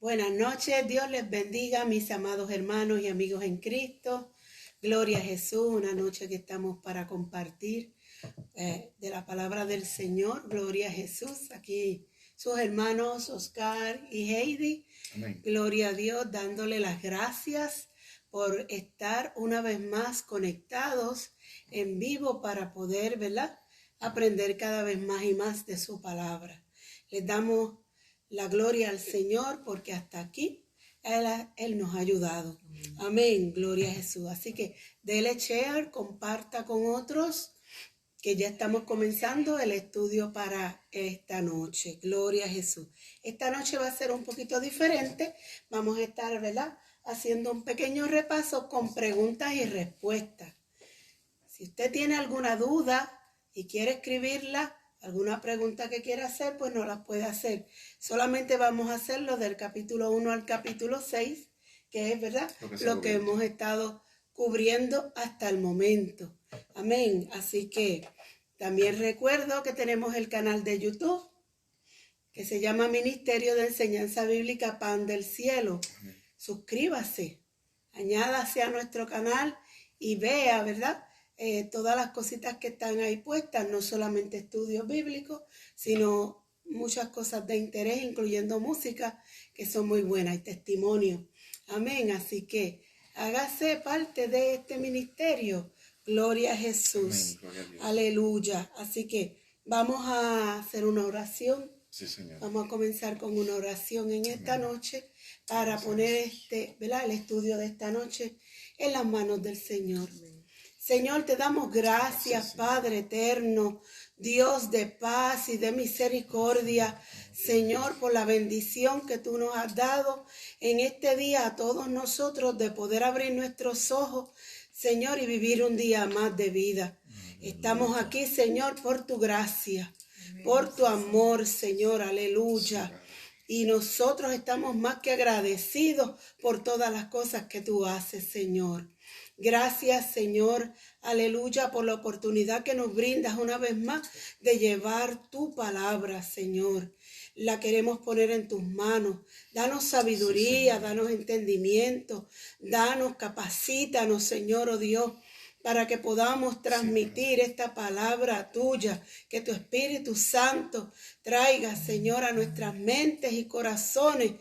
Buenas noches, Dios les bendiga, mis amados hermanos y amigos en Cristo. Gloria a Jesús, una noche que estamos para compartir de la palabra del Señor. Gloria a Jesús. Aquí sus hermanos Oscar y Heidi. Amén. Gloria a Dios, dándole las gracias por estar una vez más conectados en vivo para poder, ¿verdad?, aprender cada vez más y más de su palabra. Les damos la gloria al Señor porque hasta aquí Él nos ha ayudado. Amén, gloria a Jesús. Así que dele share, comparta con otros, que ya estamos comenzando el estudio para esta noche. Gloria a Jesús. Esta noche va a ser un poquito diferente. Vamos a estar, ¿verdad?, haciendo un pequeño repaso con preguntas y respuestas. Si usted tiene alguna duda y quiere escribirla, alguna pregunta que quiera hacer, pues nos la puede hacer. Solamente vamos a hacerlo del capítulo 1 al capítulo 6, que es, ¿verdad?, lo que hemos estado cubriendo hasta el momento. Amén. Así que también recuerdo que tenemos el canal de YouTube, que se llama Ministerio de Enseñanza Bíblica Pan del Cielo. Amén. Suscríbase, añádase a nuestro canal y vea, ¿verdad?, todas las cositas que están ahí puestas, no solamente estudios bíblicos, sino muchas cosas de interés, incluyendo música, que son muy buenas, y testimonios. Amén. Así que hágase parte de este ministerio. Gloria a Jesús. Amén. Gloria a Dios. Aleluya. Así que vamos a hacer una oración. Sí, Señor. Vamos a comenzar con una oración en esta Amén. noche para poner ¿verdad?, el estudio de esta noche en las manos del Señor. Señor, te damos gracias, Padre eterno, Dios de paz y de misericordia, Señor, por la bendición que tú nos has dado en este día a todos nosotros de poder abrir nuestros ojos, Señor, y vivir un día más de vida. Estamos aquí, Señor, por tu gracia, por tu amor, Señor, aleluya. Y nosotros estamos más que agradecidos por todas las cosas que tú haces, Señor. Gracias, Señor, aleluya, por la oportunidad que nos brindas una vez más de llevar tu palabra, Señor. La queremos poner en tus manos. Danos sabiduría, danos entendimiento, capacítanos, Señor, oh Dios, para que podamos transmitir esta palabra tuya, que tu Espíritu Santo traiga, Señor, a nuestras mentes y corazones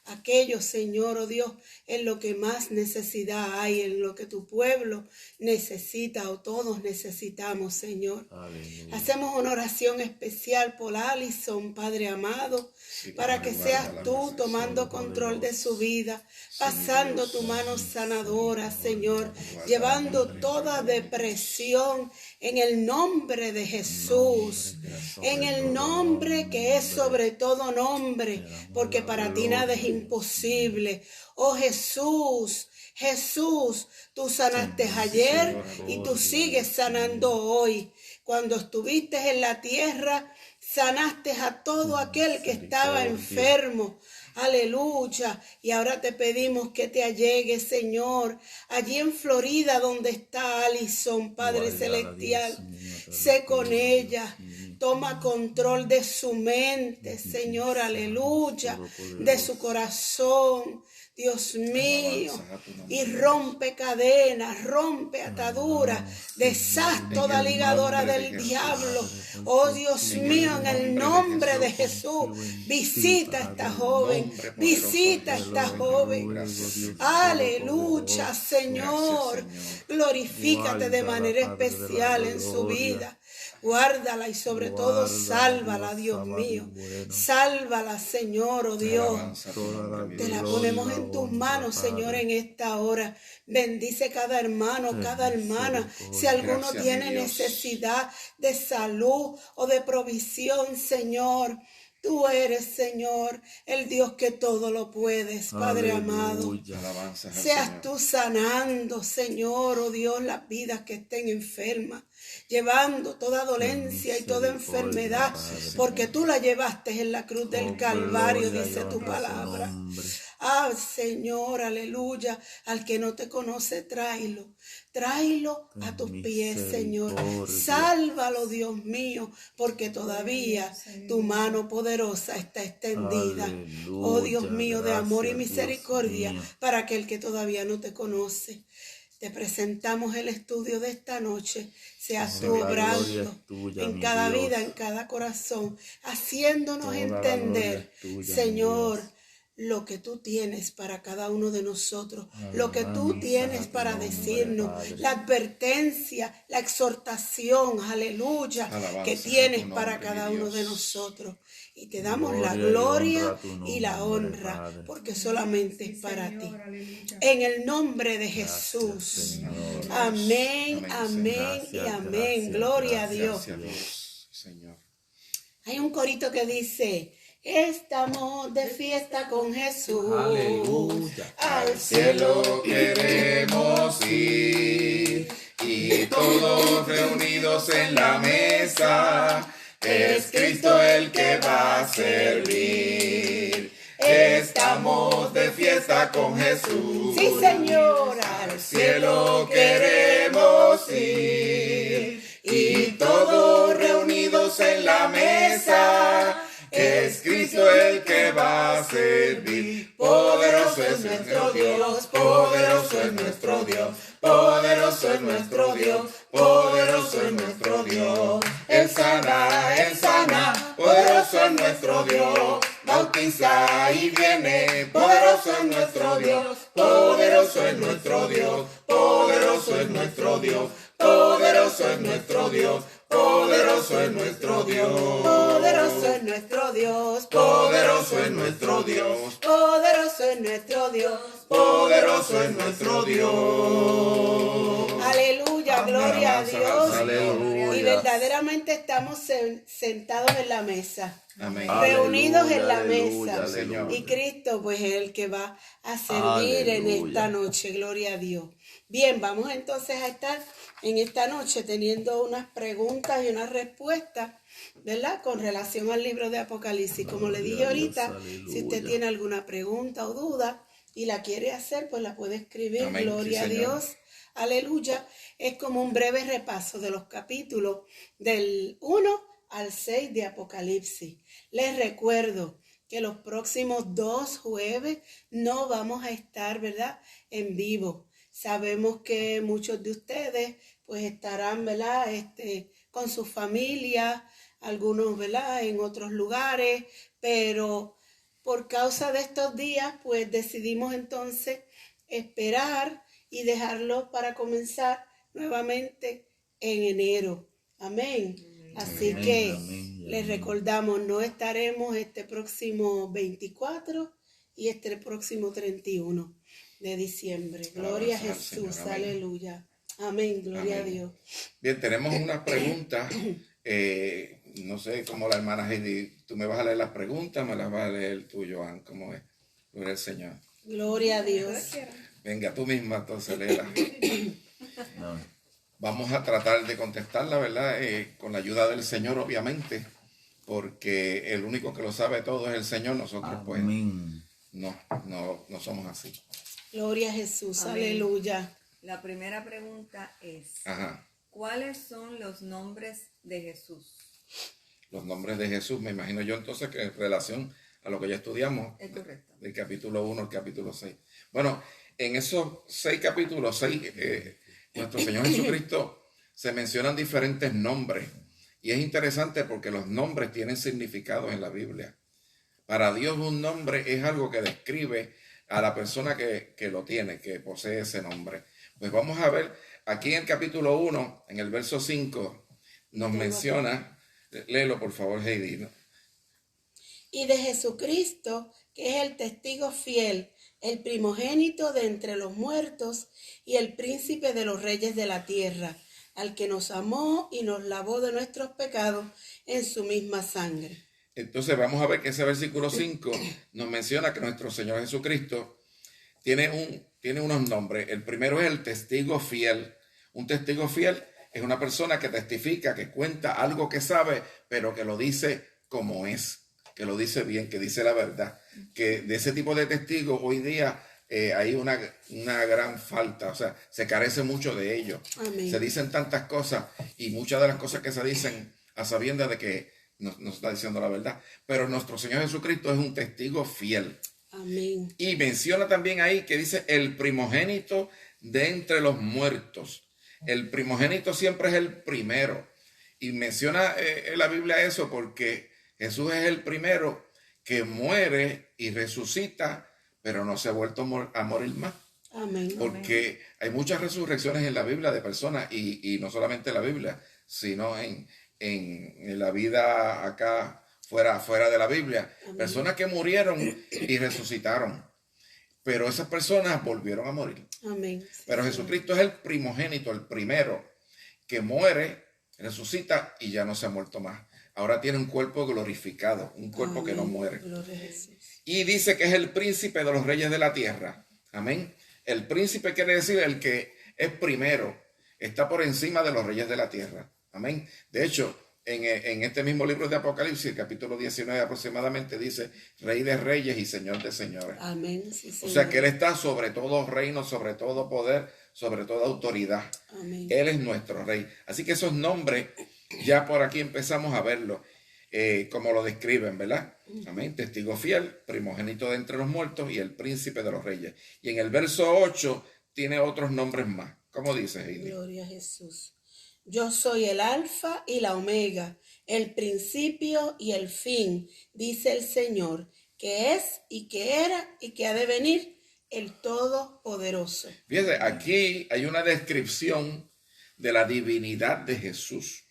aquello, Señor, oh Dios, en lo que más necesidad hay, en lo que tu pueblo necesita o todos necesitamos, Señor. Aleluya. Hacemos una oración especial por Alison, Padre amado, para que seas tú tomando control de su vida, pasando tu mano sanadora, Señor, llevando toda depresión en el nombre de Jesús, en el nombre que es sobre todo nombre, porque para ti nada es imposible. Oh Jesús, Jesús, tú sanaste ayer y tú sigues sanando hoy. Cuando estuviste en la tierra, sanaste a todo aquel que estaba enfermo. Aleluya. Y ahora te pedimos que te allegues, Señor, allí en Florida donde está Alison, Padre celestial. Sé con ella. Toma control de su mente, Señor, aleluya, de su corazón, Dios mío, y rompe cadenas, rompe ataduras, deshaz toda ligadora del diablo. Oh Dios mío, en el nombre de Jesús, visita a esta joven, visita a esta joven. Aleluya, Señor, glorifícate de manera especial en su vida. Guárdala y sobre todo sálvala, Dios mío. Sálvala, Señor, oh Dios. Te la ponemos en tus manos, Señor, en esta hora. Bendice cada hermano, cada hermana. Si alguno tiene necesidad de salud o de provisión, Señor, tú eres, Señor, el Dios que todo lo puedes, Padre amado. Seas tú sanando, Señor, oh Dios, las vidas que estén enfermas, llevando toda dolencia y toda enfermedad, porque tú la llevaste en la cruz del Calvario, dice tu palabra. Ah, Señor, aleluya, al que no te conoce, tráelo. Tráelo a tus pies, Señor. Sálvalo, Dios mío, porque todavía tu mano poderosa está extendida. Oh Dios mío, de amor y misericordia para aquel que todavía no te conoce. Te presentamos el estudio de esta noche. Seas tú obrando en cada vida, en cada corazón, haciéndonos entender, Señor, lo que tú tienes para cada uno de nosotros, lo que tú tienes para decirnos, la advertencia, la exhortación, aleluya, que tienes para cada uno de nosotros. Y te damos la gloria y la honra, porque solamente es para ti. En el nombre de Jesús. Amén, amén y amén. Gloria a Dios. Hay un corito que dice: estamos de fiesta con Jesús. Aleluya. Al cielo queremos ir y todos reunidos en la mesa. Es Cristo el que va a servir. Estamos de fiesta con Jesús. Sí, Señor. Al cielo queremos ir y todos reunidos en la mesa. Es Cristo el que va a servir. Poderoso es nuestro Dios, poderoso es nuestro Dios, poderoso es nuestro Dios, poderoso es nuestro Dios. Él sana, poderoso es nuestro Dios. Bautiza y viene, poderoso es nuestro Dios, poderoso es nuestro Dios, poderoso es nuestro Dios, poderoso es nuestro Dios, poderoso es nuestro Dios, Poderoso es nuestro Dios, poderoso es nuestro Dios, poderoso es nuestro Dios, poderoso es nuestro Dios. Aleluya, gloria a Dios. Aleluya. Y verdaderamente estamos sentados en la mesa, Amén. reunidos en la Aleluya, mesa. Señor. Y Cristo pues es el que va a servir en Aleluya. esta noche, gloria a Dios. Bien, vamos entonces a estar en esta noche teniendo unas preguntas y unas respuestas, ¿verdad? Con relación al libro de Apocalipsis. Como le dije ahorita, Aleluya. si usted tiene alguna pregunta o duda y la quiere hacer, pues la puede escribir. Amén. Gloria Sí, a Señor. Dios. Aleluya. Es como un breve repaso de los capítulos del 1 al 6 de Apocalipsis. Les recuerdo que los próximos 2 jueves no vamos a estar, ¿verdad?, en vivo. Sabemos que muchos de ustedes pues estarán, ¿verdad?, con su familia, algunos, ¿verdad?, en otros lugares, pero por causa de estos días pues decidimos entonces esperar y dejarlo para comenzar nuevamente en enero. Amén. Así Amén, que amén, les amén. recordamos, no estaremos este próximo 24 y este próximo 31 de diciembre. Gloria a Alabanza al Jesús, Señor. Amén. aleluya. Amén, gloria a Amén. Dios. Bien, tenemos una pregunta. No sé cómo la hermana Heidi, tú me vas a leer las preguntas, me las vas a leer tú, Joan, ¿cómo es? Gloria al Señor. Gloria a Dios. Venga, tú misma entonces léela. No. Vamos a tratar de contestarla, ¿verdad? Con la ayuda del Señor, obviamente, porque el único que lo sabe todo es el Señor. Nosotros, pues, Amén. no somos así. Gloria a Jesús, Amén. aleluya. La primera pregunta es, Ajá. ¿cuáles son los nombres de Jesús? Los nombres de Jesús, me imagino yo entonces que en relación a lo que ya estudiamos, Es correcto. del capítulo 1 al capítulo 6. Bueno, en esos 6 capítulos, 6, nuestro Señor Jesucristo se mencionan diferentes nombres. Y es interesante porque los nombres tienen significados en la Biblia. Para Dios un nombre es algo que describe a la persona que lo tiene, que posee ese nombre. Pues vamos a ver, aquí en el capítulo 1, en el verso 5, nos menciona, léelo por favor, Heidi, ¿no? Y de Jesucristo, que es el testigo fiel, el primogénito de entre los muertos y el príncipe de los reyes de la tierra, al que nos amó y nos lavó de nuestros pecados en su misma sangre. Entonces vamos a ver que ese versículo 5 nos menciona que nuestro Señor Jesucristo tiene unos nombres. El primero es el testigo fiel. Un testigo fiel es una persona que testifica, que cuenta algo que sabe, pero que lo dice como es, que lo dice bien, que dice la verdad. Que de ese tipo de testigos hoy día hay una gran falta, o sea, se carece mucho de ello. Amén. Se dicen tantas cosas y muchas de las cosas que se dicen a sabiendas de que nos está diciendo la verdad. Pero nuestro Señor Jesucristo es un testigo fiel. Amén. Y menciona también ahí que dice el primogénito de entre los muertos. El primogénito siempre es el primero. Y menciona en la Biblia eso porque Jesús es el primero que muere y resucita, pero no se ha vuelto a morir más. Amén. Porque hay muchas resurrecciones en la Biblia de personas, y no solamente en la Biblia, sino en la vida acá fuera de la Biblia. Amén. Personas que murieron y resucitaron, pero esas personas volvieron a morir. Amén. Sí, Pero Señor. Jesucristo es el primogénito, el primero, que muere, resucita y ya no se ha muerto más. Ahora tiene un cuerpo glorificado, un cuerpo que no Amén. muere. Gloria a Jesús. Y dice que es el príncipe de los reyes de la tierra. Amén. El príncipe quiere decir el que es primero, está por encima de los reyes de la tierra. Amén. De hecho, en este mismo libro de Apocalipsis, capítulo 19 aproximadamente, dice Rey de reyes y Señor de señores. Amén. Sí, O Señor. sea que Él está sobre todo reino, sobre todo poder, sobre toda autoridad. Amén. Él es nuestro Rey. Así que esos nombres, ya por aquí empezamos a verlos, como lo describen, ¿verdad? Amén. Testigo fiel, primogénito de entre los muertos y el príncipe de los reyes. Y en el verso 8 tiene otros nombres más. ¿Cómo dice, Heidi? Gloria a Jesús. Yo soy el alfa y la omega, el principio y el fin, dice el Señor, que es y que era y que ha de venir, el Todopoderoso. Fíjense, aquí hay una descripción de la divinidad de Jesús.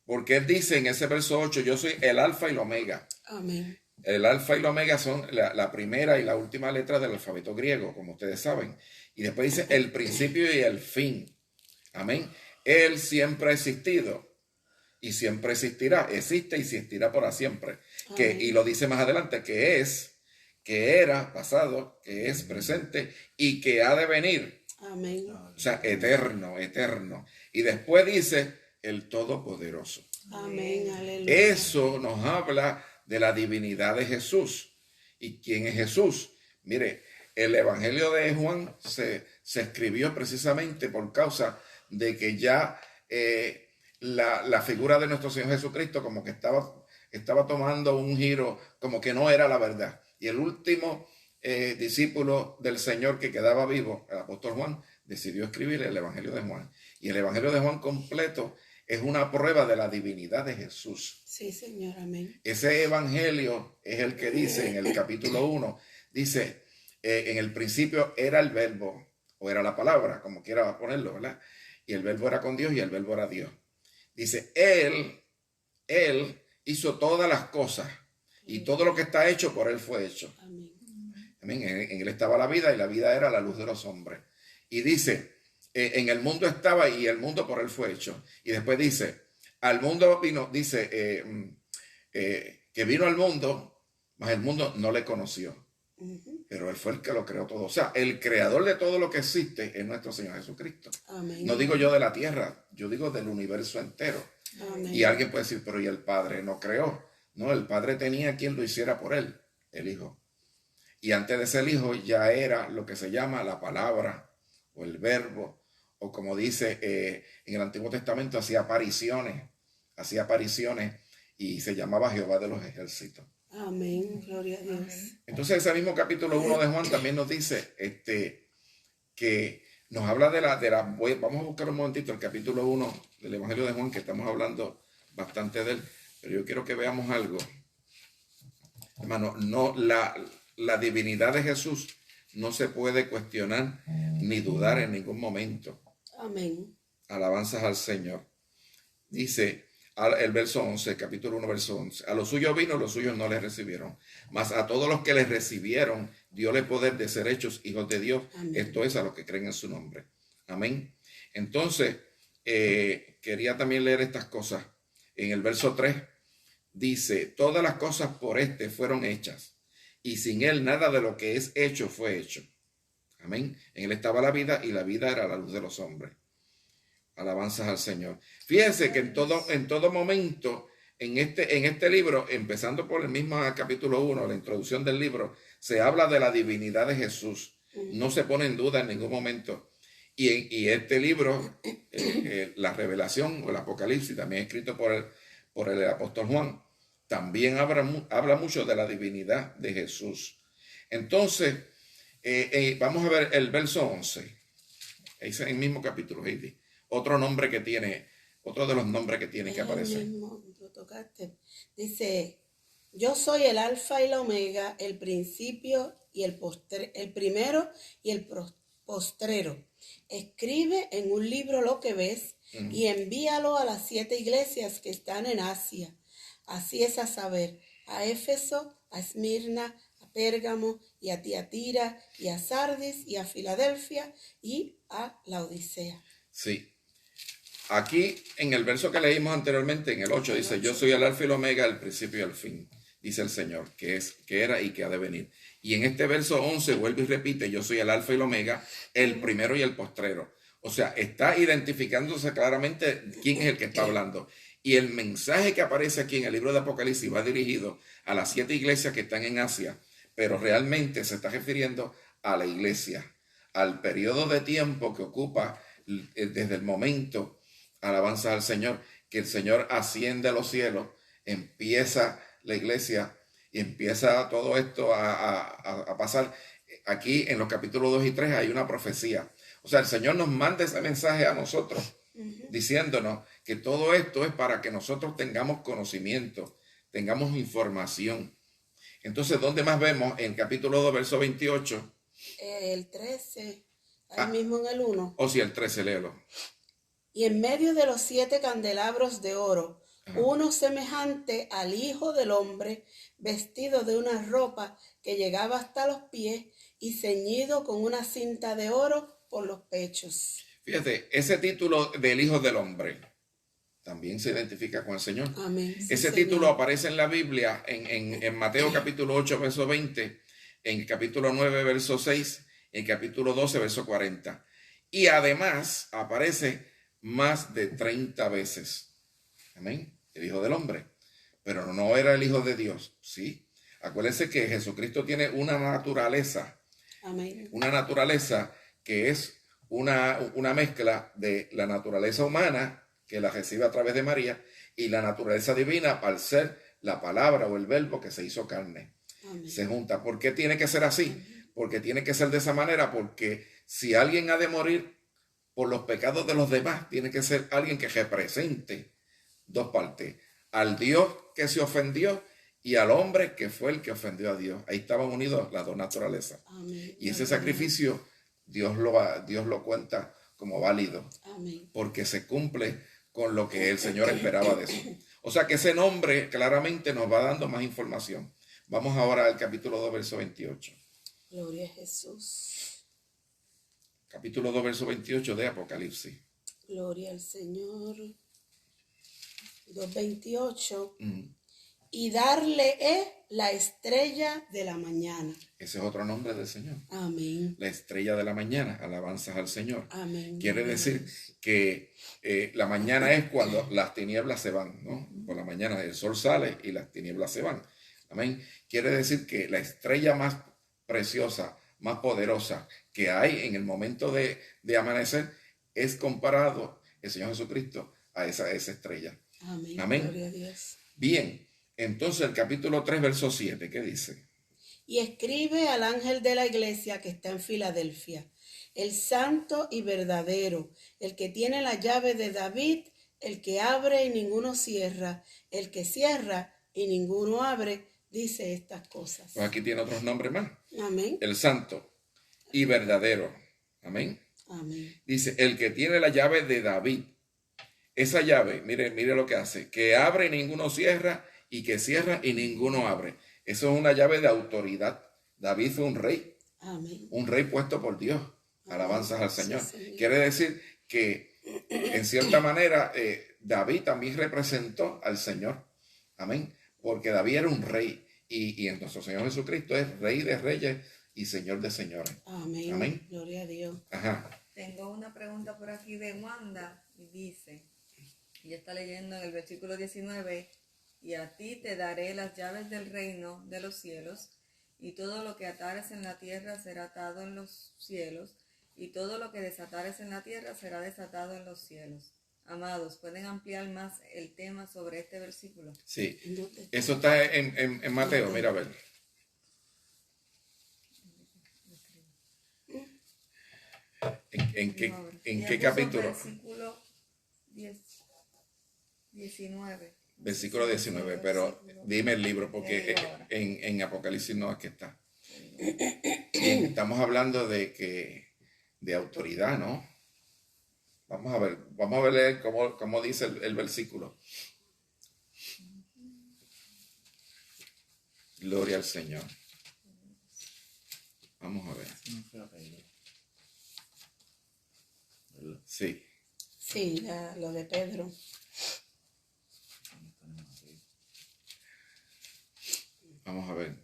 Porque Él dice en ese verso 8, yo soy el alfa y la omega. Amén. El alfa y la omega son la primera y la última letra del alfabeto griego, como ustedes saben. Y después dice el principio y el fin. Amén. Él siempre ha existido y siempre existirá. Existe y existirá para siempre. Y lo dice más adelante, que es, que era pasado, que es presente y que ha de venir. Amén. O sea, eterno, eterno. Y después dice el Todopoderoso. Amén. Aleluya. Eso nos habla de la divinidad de Jesús. ¿Y quién es Jesús? Mire, el Evangelio de Juan se escribió precisamente por causa de que ya la figura de nuestro Señor Jesucristo como que estaba tomando un giro, como que no era la verdad. Y el último discípulo del Señor que quedaba vivo, el apóstol Juan, decidió escribir el Evangelio de Juan. Y el Evangelio de Juan completo es una prueba de la divinidad de Jesús. Sí, Señor. Amén. Ese evangelio es el que dice en el capítulo 1, dice, en el principio era el verbo, o era la palabra, como quiera ponerlo, ¿verdad? Y el verbo era con Dios y el verbo era Dios. Dice, Él hizo todas las cosas y todo lo que está hecho por Él fue hecho. Amén. Amén. En Él estaba la vida y la vida era la luz de los hombres. Y dice, en el mundo estaba y el mundo por Él fue hecho. Y después dice, al mundo vino, dice, que vino al mundo, mas el mundo no le conoció. Pero Él fue el que lo creó todo. O sea, el creador de todo lo que existe es nuestro Señor Jesucristo. Amén. No digo yo de la tierra, yo digo del universo entero. Amén. Y alguien puede decir, pero ¿y el Padre no creó? No, el Padre tenía quien lo hiciera por Él, el Hijo. Y antes de ser Hijo ya era lo que se llama la palabra o el verbo, o como dice en el Antiguo Testamento, hacía apariciones y se llamaba Jehová de los ejércitos. Amén. Gloria a Dios. Amén. Entonces ese mismo capítulo 1 de Juan también nos dice que nos habla vamos a buscar un momentito el capítulo 1 del Evangelio de Juan, que estamos hablando bastante de él, pero yo quiero que veamos algo. Hermano, no, la divinidad de Jesús no se puede cuestionar ni dudar en ningún momento. Amén. Alabanzas al Señor. Dice el verso 11, capítulo 1, verso 11. A los suyos vino, los suyos no les recibieron. Mas a todos los que les recibieron, dióle poder de ser hechos hijos de Dios. Amén. Esto es a los que creen en su nombre. Amén. Entonces, quería también leer estas cosas. En el verso 3 dice, todas las cosas por este fueron hechas, y sin él nada de lo que es hecho fue hecho. Amén. En él estaba la vida y la vida era la luz de los hombres. Alabanzas al Señor. Fíjense que en todo momento en este libro, empezando por el mismo capítulo 1, la introducción del libro, se habla de la divinidad de Jesús. No se pone en duda en ningún momento. Y este libro, la Revelación o el Apocalipsis, también escrito por el apóstol Juan, también habla mucho de la divinidad de Jesús. Entonces, vamos a ver el verso 11. Es el mismo capítulo, Heidi. Otro de los nombres que tiene que aparecer. El mismo, lo tocaste. Dice, yo soy el alfa y la omega, el principio y el primero y el postrero. Escribe en un libro lo que ves y envíalo a las 7 iglesias que están en Asia. Así es a saber, a Éfeso, a Esmirna, a Pérgamo y a Tiatira y a Sardis y a Filadelfia y a Laodicea. Sí. Aquí en el verso que leímos anteriormente, en el 8, dice, yo soy el alfa y el omega, el principio y el fin, dice el Señor, que era y que ha de venir. Y en este verso 11 vuelve y repite, yo soy el alfa y el omega, el primero y el postrero. O sea, está identificándose claramente quién es el que está hablando. Y el mensaje que aparece aquí en el libro de Apocalipsis va dirigido a las 7 iglesias que están en Asia, pero realmente se está refiriendo a la iglesia, al periodo de tiempo que ocupa desde el momento, alabanza al Señor, que el Señor asciende a los cielos, empieza la iglesia y empieza todo esto a pasar. Aquí en los capítulos 2 y 3 hay una profecía. O sea, el Señor nos manda ese mensaje a nosotros, diciéndonos que todo esto es para que nosotros tengamos conocimiento, tengamos información. Entonces, ¿dónde más vemos? En capítulo 2, verso 28. El 13, ahí mismo en el 1. O si el 13, léelo. Y en medio de los 7 candelabros de oro, uno semejante al Hijo del Hombre, vestido de una ropa que llegaba hasta los pies y ceñido con una cinta de oro por los pechos. Fíjate, ese título del Hijo del Hombre también se identifica con el Señor. Amén. Ese título aparece en la Biblia, en Mateo capítulo 8, verso 20, en capítulo 9, verso 6, en capítulo 12, verso 40. Y además aparece más de 30 veces. Amén. El Hijo del Hombre. Pero no era el Hijo de Dios. Sí. Acuérdense que Jesucristo tiene una naturaleza. Amén. Una naturaleza que es una mezcla de la naturaleza humana, que la recibe a través de María, y la naturaleza divina al ser la palabra o el verbo que se hizo carne. Amén. Se junta. ¿Por qué tiene que ser así? Porque tiene que ser de esa manera, porque si alguien ha de morir por los pecados de los demás, tiene que ser alguien que represente dos partes, al Dios que se ofendió y al hombre que fue el que ofendió a Dios. Ahí estaban unidos las dos naturalezas. Amén. Y ese sacrificio Dios lo cuenta como válido. Amén. Porque se cumple con lo que el Señor esperaba de eso. O sea que ese nombre claramente nos va dando más información. Vamos ahora al capítulo 2, verso 28. Gloria a Jesús. Capítulo 2, verso 28 de Apocalipsis. Gloria al Señor. 2:28. Y darle la estrella de la mañana. Ese es otro nombre del Señor. Amén. La estrella de la mañana, alabanzas al Señor. Amén. Quiere decir que la mañana es cuando las tinieblas se van, ¿no? Por la mañana el sol sale y las tinieblas se van. Amén. Quiere decir que la estrella más preciosa, más poderosa que hay en el momento de amanecer es comparado el Señor Jesucristo a esa estrella. Amén. Amén. Gloria a Dios. Bien, entonces el capítulo 3, verso 7, ¿qué dice? Y escribe al ángel de la iglesia que está en Filadelfia, el santo y verdadero, el que tiene la llave de David, el que abre y ninguno cierra, el que cierra y ninguno abre, dice estas cosas. Pues aquí tiene otros nombres más. Amén. El santo y verdadero. Amén. Amén. Dice, el que tiene la llave de David. Esa llave, mire lo que hace, que abre y ninguno cierra, y que cierra y ninguno abre. Eso es una llave de autoridad. David fue un rey. Amén. Un rey puesto por Dios. Alabanzas al Señor. Sí, Señor. Quiere decir que, en cierta manera, David también representó al Señor. Amén. Porque David era un rey. Y en nuestro Señor Jesucristo es Rey de reyes y Señor de señores. Amén. Amén. Gloria a Dios. Ajá. Tengo una pregunta por aquí de Wanda y dice, ella está leyendo en el versículo 19, y a ti te daré las llaves del reino de los cielos, y todo lo que atares en la tierra será atado en los cielos, y todo lo que desatares en la tierra será desatado en los cielos. Amados, ¿pueden ampliar más el tema sobre este versículo? Sí, eso está en Mateo, mira a ver. ¿En qué capítulo? Versículo 19. Versículo 19, pero dime el libro, porque en Apocalipsis no es que está. Bien, estamos hablando de autoridad, ¿no? Vamos a ver cómo dice el versículo. Gloria al Señor. Vamos a ver. Sí. Sí, lo de Pedro. Vamos a ver.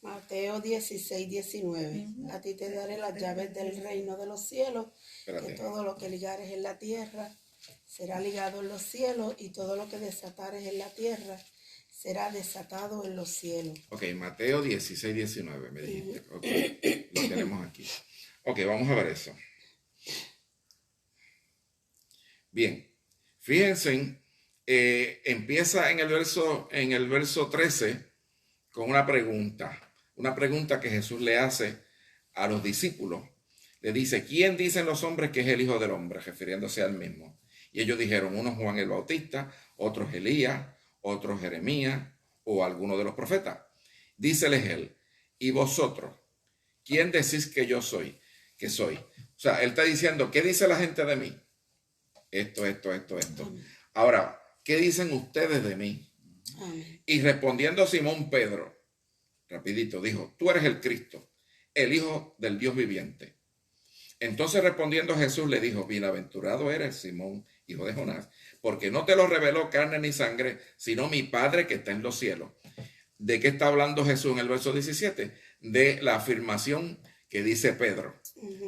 Mateo 16, 19. A ti te daré las llaves del reino de los cielos. Espérate. Que todo lo que ligares en la tierra será ligado en los cielos, y todo lo que desatares en la tierra será desatado en los cielos. Ok, Mateo 16, 19, me dijiste. Ok, lo tenemos aquí. Ok, vamos a ver eso. Bien, fíjense, empieza en el verso 13 con una pregunta que Jesús le hace a los discípulos. Le dice, ¿quién dicen los hombres que es el Hijo del Hombre? Refiriéndose al mismo. Y ellos dijeron, unos Juan el Bautista, otros Elías, otros Jeremías o alguno de los profetas. Díceles él, ¿y vosotros? ¿Quién decís que yo soy? Que soy. O sea, él está diciendo, ¿qué dice la gente de mí? Esto. Ahora, ¿qué dicen ustedes de mí? Amén. Y respondiendo Simón Pedro, rapidito, dijo, tú eres el Cristo, el Hijo del Dios viviente. Entonces respondiendo Jesús le dijo, bienaventurado eres, Simón, hijo de Jonás, porque no te lo reveló carne ni sangre, sino mi Padre que está en los cielos. ¿De qué está hablando Jesús en el verso 17? De la afirmación que dice Pedro.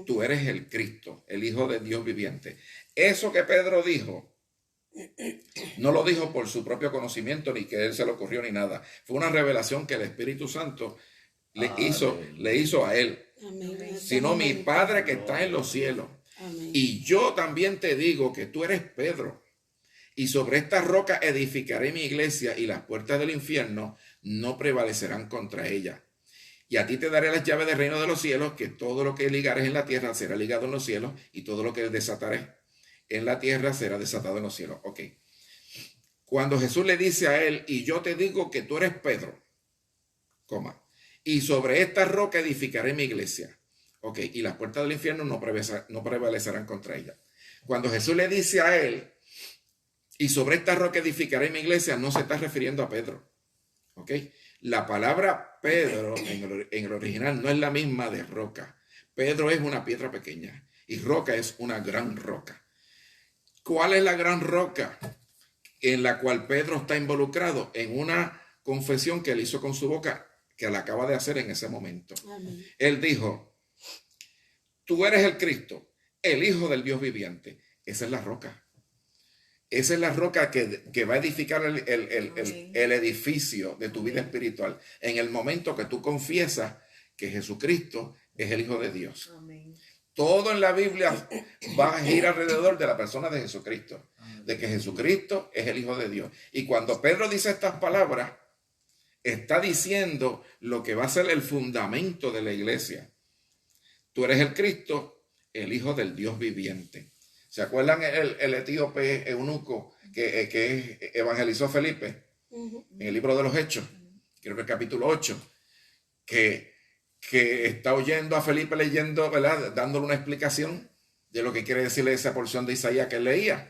Tú eres el Cristo, el Hijo de Dios viviente. Eso que Pedro dijo, no lo dijo por su propio conocimiento, ni que él se le ocurrió, ni nada. Fue una revelación que el Espíritu Santo le hizo a él. Amén. Sino mi Padre que está en los cielos. Amén. Y yo también te digo que tú eres Pedro, y sobre esta roca edificaré mi iglesia, y las puertas del infierno no prevalecerán contra ella. Y a ti te daré las llaves del reino de los cielos, que todo lo que ligares en la tierra será ligado en los cielos, y todo lo que desataré en la tierra será desatado en los cielos. Ok. Cuando Jesús le dice a él, y yo te digo que tú eres Pedro, y sobre esta roca edificaré mi iglesia. Ok, y las puertas del infierno no prevalecerán contra ella. Cuando Jesús le dice a él, y sobre esta roca edificaré mi iglesia, no se está refiriendo a Pedro. Ok, la palabra Pedro en el original no es la misma de roca. Pedro es una piedra pequeña y roca es una gran roca. ¿Cuál es la gran roca en la cual Pedro está involucrado? En una confesión que él hizo con su boca, que la acaba de hacer en ese momento. Amén. Él dijo, tú eres el Cristo, el Hijo del Dios viviente. Esa es la roca. Esa es la roca que va a edificar el edificio de tu vida espiritual. En el momento que tú confiesas que Jesucristo es el Hijo de Dios. Amén. Todo en la Biblia va a girar alrededor de la persona de Jesucristo. De que Jesucristo es el Hijo de Dios. Y cuando Pedro dice estas palabras, está diciendo lo que va a ser el fundamento de la iglesia. Tú eres el Cristo, el Hijo del Dios viviente. ¿Se acuerdan el etíope eunuco que evangelizó a Felipe? En el libro de los Hechos, creo que el capítulo 8, que está oyendo a Felipe leyendo, ¿verdad? Dándole una explicación de lo que quiere decirle esa porción de Isaías que él leía.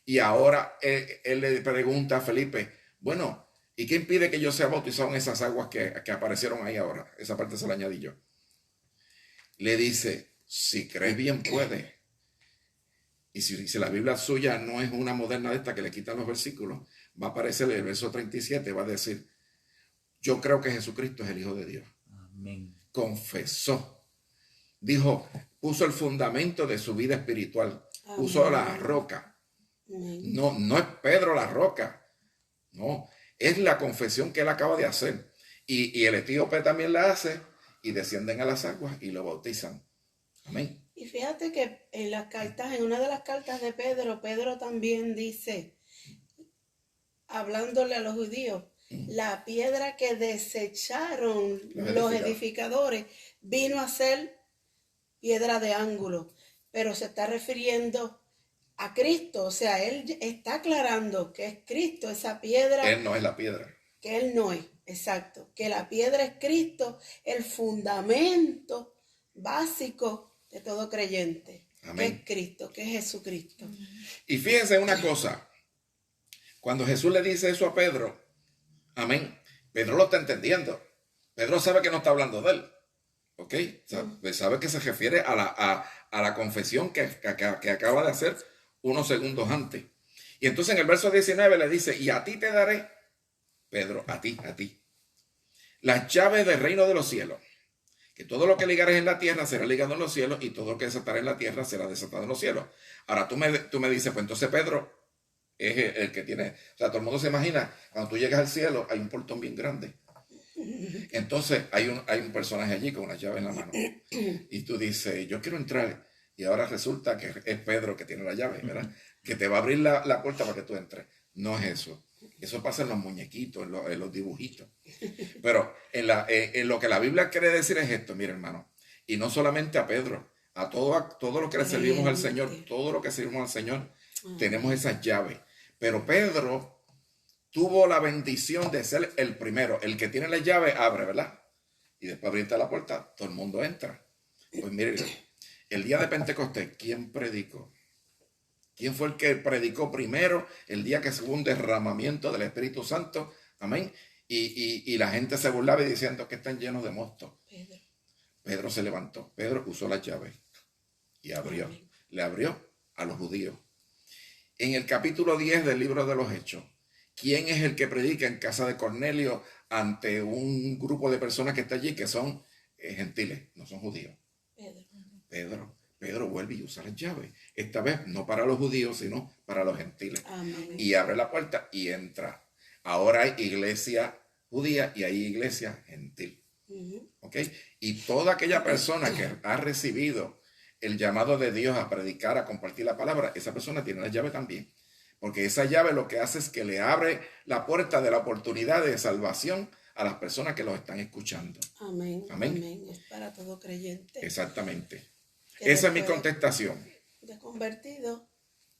Y ahora él le pregunta a Felipe, bueno, ¿y qué impide que yo sea bautizado en esas aguas que aparecieron ahí ahora? Esa parte se la añadí yo. Le dice, si crees bien puede. Y si la Biblia suya no es una moderna de esta que le quitan los versículos, va a aparecer el verso 37, va a decir, yo creo que Jesucristo es el Hijo de Dios. Amén. Confesó. Dijo, puso el fundamento de su vida espiritual. Puso la roca. Amén. No es Pedro la roca. No, es la confesión que él acaba de hacer. Y el etíope también la hace y descienden a las aguas y lo bautizan. Amén. Y fíjate que en las cartas, en una de las cartas de Pedro, Pedro también dice, hablándole a los judíos, la piedra que desecharon los edificadores vino a ser piedra de ángulo, pero se está refiriendo a Cristo, o sea, él está aclarando que es Cristo esa piedra. Él no es la piedra. Que él no es, exacto, que la piedra es Cristo, el fundamento básico de todo creyente. Amén. Que es Cristo, que es Jesucristo. Y fíjense una cosa, cuando Jesús le dice eso a Pedro, amén, Pedro lo está entendiendo. Pedro sabe que no está hablando de él, ¿ok? Sabe que se refiere a la confesión que acaba de hacer unos segundos antes. Y entonces en el verso 19 le dice, y a ti te daré, Pedro, a ti, las llaves del reino de los cielos. Que todo lo que ligares en la tierra será ligado en los cielos y todo lo que desataré en la tierra será desatado en los cielos. Ahora tú me dices, pues entonces Pedro es el que tiene, o sea, todo el mundo se imagina, cuando tú llegas al cielo hay un portón bien grande. Entonces hay un personaje allí con una llave en la mano. Y tú dices, yo quiero entrar. Y ahora resulta que es Pedro que tiene la llave, ¿verdad? Que te va a abrir la puerta para que tú entres. No es eso. Eso pasa en los muñequitos, en los dibujitos. Pero en lo que la Biblia quiere decir es esto, mire hermano. Y no solamente a Pedro, a todo lo que le servimos al Señor, todo lo que servimos al Señor, tenemos esas llaves. Pero Pedro tuvo la bendición de ser el primero. El que tiene la llave abre, ¿verdad? Y después abrirte la puerta, todo el mundo entra. Pues mire, el día de Pentecostés, ¿quién predicó? ¿Quién fue el que predicó primero el día que hubo un derramamiento del Espíritu Santo? Amén. Y la gente se burlaba diciendo que están llenos de mosto. Pedro se levantó. Pedro usó las llaves y abrió. Amén. Le abrió a los judíos. En el capítulo 10 del libro de los Hechos, ¿quién es el que predica en casa de Cornelio ante un grupo de personas que está allí que son gentiles, no son judíos? Pedro vuelve y usa las llaves. Esta vez no para los judíos, sino para los gentiles. Amén. Y abre la puerta y entra. Ahora hay iglesia judía y hay iglesia gentil. ¿Ok? Y toda aquella persona que ha recibido el llamado de Dios a predicar, a compartir la palabra, esa persona tiene la llave también. Porque esa llave lo que hace es que le abre la puerta de la oportunidad de salvación a las personas que los están escuchando. Amén. Amén. Amén. Es para todo creyente. Exactamente. Esa es mi contestación. De convertido.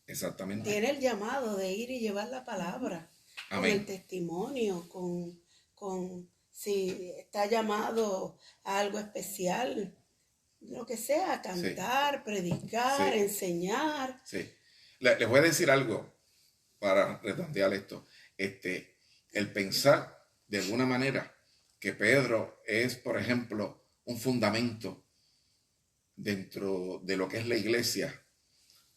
Exactamente. Tiene el llamado de ir y llevar la palabra. Amén. Con el testimonio, si está llamado a algo especial, lo que sea, cantar, predicar, enseñar. Sí. Les voy a decir algo para redondear esto. El pensar de alguna manera que Pedro es, por ejemplo, un fundamento dentro de lo que es la iglesia.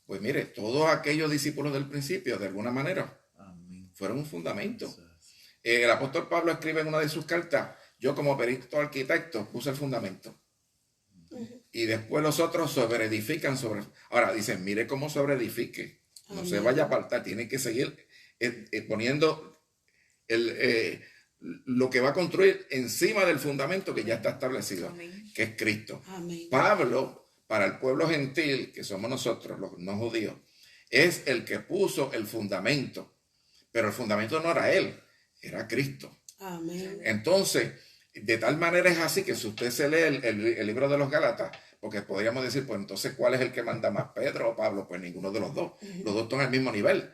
Pues mire, todos aquellos discípulos del principio, de alguna manera, fueron un fundamento. El apóstol Pablo escribe en una de sus cartas, yo como perito arquitecto puse el fundamento. Y después los otros sobreedifican sobre. Ahora dicen, mire cómo sobreedifique. No se vaya a apartar, tiene que seguir poniendo lo que va a construir encima del fundamento que ya está establecido. Amén. Que es Cristo. Amén. Pablo, para el pueblo gentil, que somos nosotros, los no judíos, es el que puso el fundamento. Pero el fundamento no era él, era Cristo. Amén. Entonces, de tal manera es así que si usted se lee el libro de los Gálatas, porque podríamos decir, pues entonces, ¿cuál es el que manda más, Pedro o Pablo? Pues ninguno de los dos. Los dos están al mismo nivel.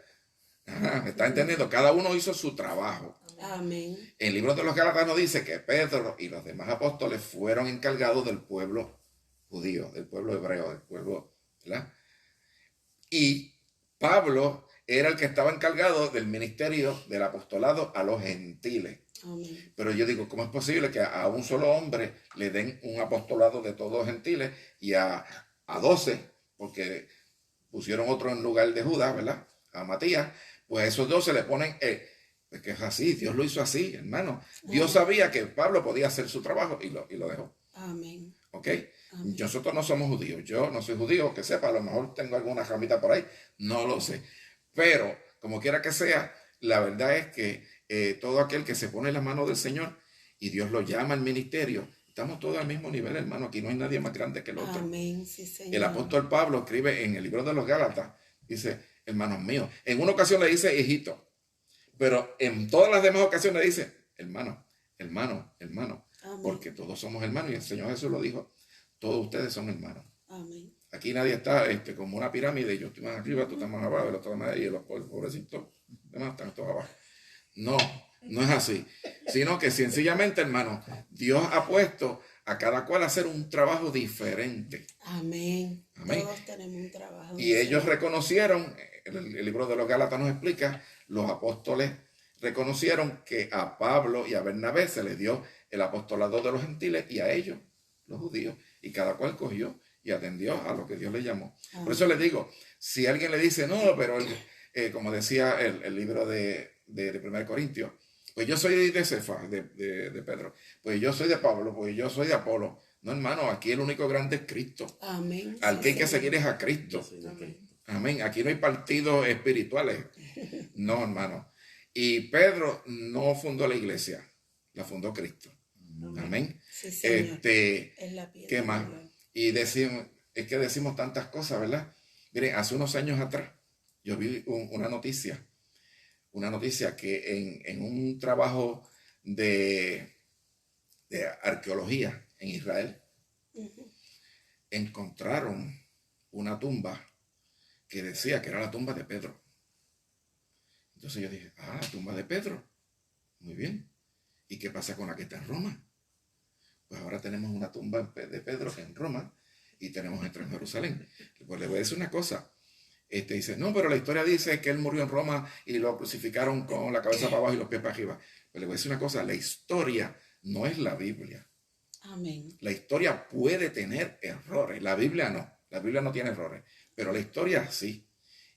¿Me está entendiendo? Cada uno hizo su trabajo. Amén. El libro de los Gálatas nos dice que Pedro y los demás apóstoles fueron encargados del pueblo judío, del pueblo hebreo, del pueblo, ¿verdad? Y Pablo era el que estaba encargado del ministerio del apostolado a los gentiles. Amén. Pero yo digo, ¿cómo es posible que a un solo hombre le den un apostolado de todos los gentiles y a 12, porque pusieron otro en lugar de Judas, ¿verdad? A Matías, pues a esos 12 le ponen, es que es así, Dios lo hizo así, hermano. Dios sabía que Pablo podía hacer su trabajo y lo dejó. Amén. ¿Ok? Amén. Nosotros no somos judíos, yo no soy judío, que sepa, a lo mejor tengo alguna ramita por ahí, no lo sé. Pero, como quiera que sea, la verdad es que todo aquel que se pone en las manos del Señor y Dios lo llama al ministerio, estamos todos al mismo nivel, hermano. Aquí no hay nadie más grande que el otro. Amén, sí, Señor. El apóstol Pablo escribe en el libro de los Gálatas, dice, hermanos míos, en una ocasión le dice hijito, pero en todas las demás ocasiones dice, hermano, hermano, hermano, Amén. porque todos somos hermanos y el Señor Jesús lo dijo, todos ustedes son hermanos. Amén. Aquí nadie está como una pirámide, yo estoy más arriba, tú estás más abajo, el otro más ahí, y los pobrecitos demás están todos abajo. No, no es así, sino que sencillamente, hermano, Dios ha puesto a cada cual a hacer un trabajo diferente. Amén. Amén. Todos tenemos un trabajo. Y ellos reconocieron, el libro de los Gálatas nos explica, los apóstoles reconocieron que a Pablo y a Bernabé se les dio el apostolado de los gentiles y a ellos, los judíos, y cada cual cogió y atendió a lo que Dios le llamó. Amén. Por eso les digo, si alguien le dice, no, pero como decía el libro de 1 Corintios, pues yo soy de Cefa, de Pedro, pues yo soy de Pablo, pues yo soy de Apolo. No, hermano, aquí el único grande es Cristo. Amén. Al que hay que seguir es a Cristo. Amén. Aquí no hay partidos espirituales. No, hermano. Y Pedro no fundó la iglesia, la fundó Cristo. Amén. Sí, Señor. Es la piedra. ¿Qué más? Y decimos tantas cosas, ¿verdad? Miren, hace unos años atrás yo vi una noticia que en un trabajo de arqueología en Israel encontraron una tumba que decía que era la tumba de Pedro. Entonces yo dije, la tumba de Pedro. Muy bien. ¿Y qué pasa con la que está en Roma? Pues ahora tenemos una tumba de Pedro en Roma y tenemos otra en Jerusalén. Pues le voy a decir una cosa. Dice, no, pero la historia dice que él murió en Roma y lo crucificaron con la cabeza para abajo y los pies para arriba. Pues le voy a decir una cosa, la historia no es la Biblia. Amén. La historia puede tener errores, la Biblia no tiene errores, pero la historia sí.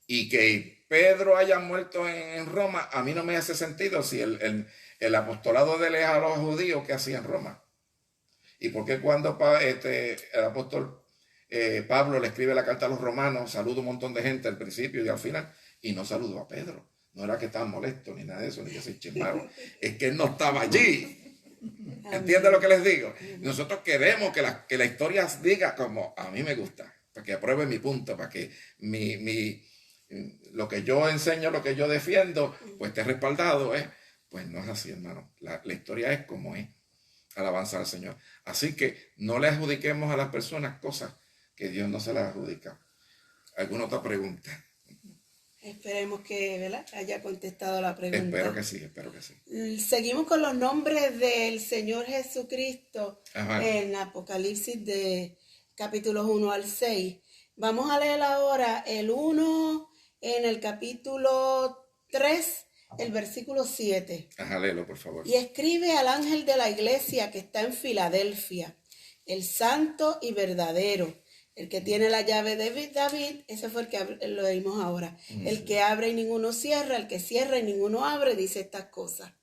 Y que Pedro haya muerto en Roma, a mí no me hace sentido si el apostolado de él es a los judíos que hacía en Roma. ¿Y por qué cuando el apóstol Pablo le escribe la carta a los romanos, saluda un montón de gente al principio y al final, y no saludó a Pedro? No era que estaba molesto ni nada de eso, ni que se chismaron, es que él no estaba allí. ¿Entiendes lo que les digo? Nosotros queremos que la historia diga como a mí me gusta, para que apruebe mi punto, para que lo que yo enseño, lo que yo defiendo, pues esté respaldado. Pues no es así, hermano. La historia es como es. Alabanza al Señor. Así que no le adjudiquemos a las personas cosas que Dios no se las adjudica. ¿Alguna otra pregunta? Esperemos que, ¿verdad?, haya contestado la pregunta. Espero que sí. Seguimos con los nombres del Señor Jesucristo. Ajá. En Apocalipsis de capítulos 1 al 6. Vamos a leer ahora el 1 en el capítulo 3, el versículo 7. Ajá, léelo, por favor. Y escribe al ángel de la iglesia que está en Filadelfia, el santo y verdadero, el que tiene la llave de David, ese fue el que lo leímos ahora. El que abre y ninguno cierra, el que cierra y ninguno abre, dice estas cosas.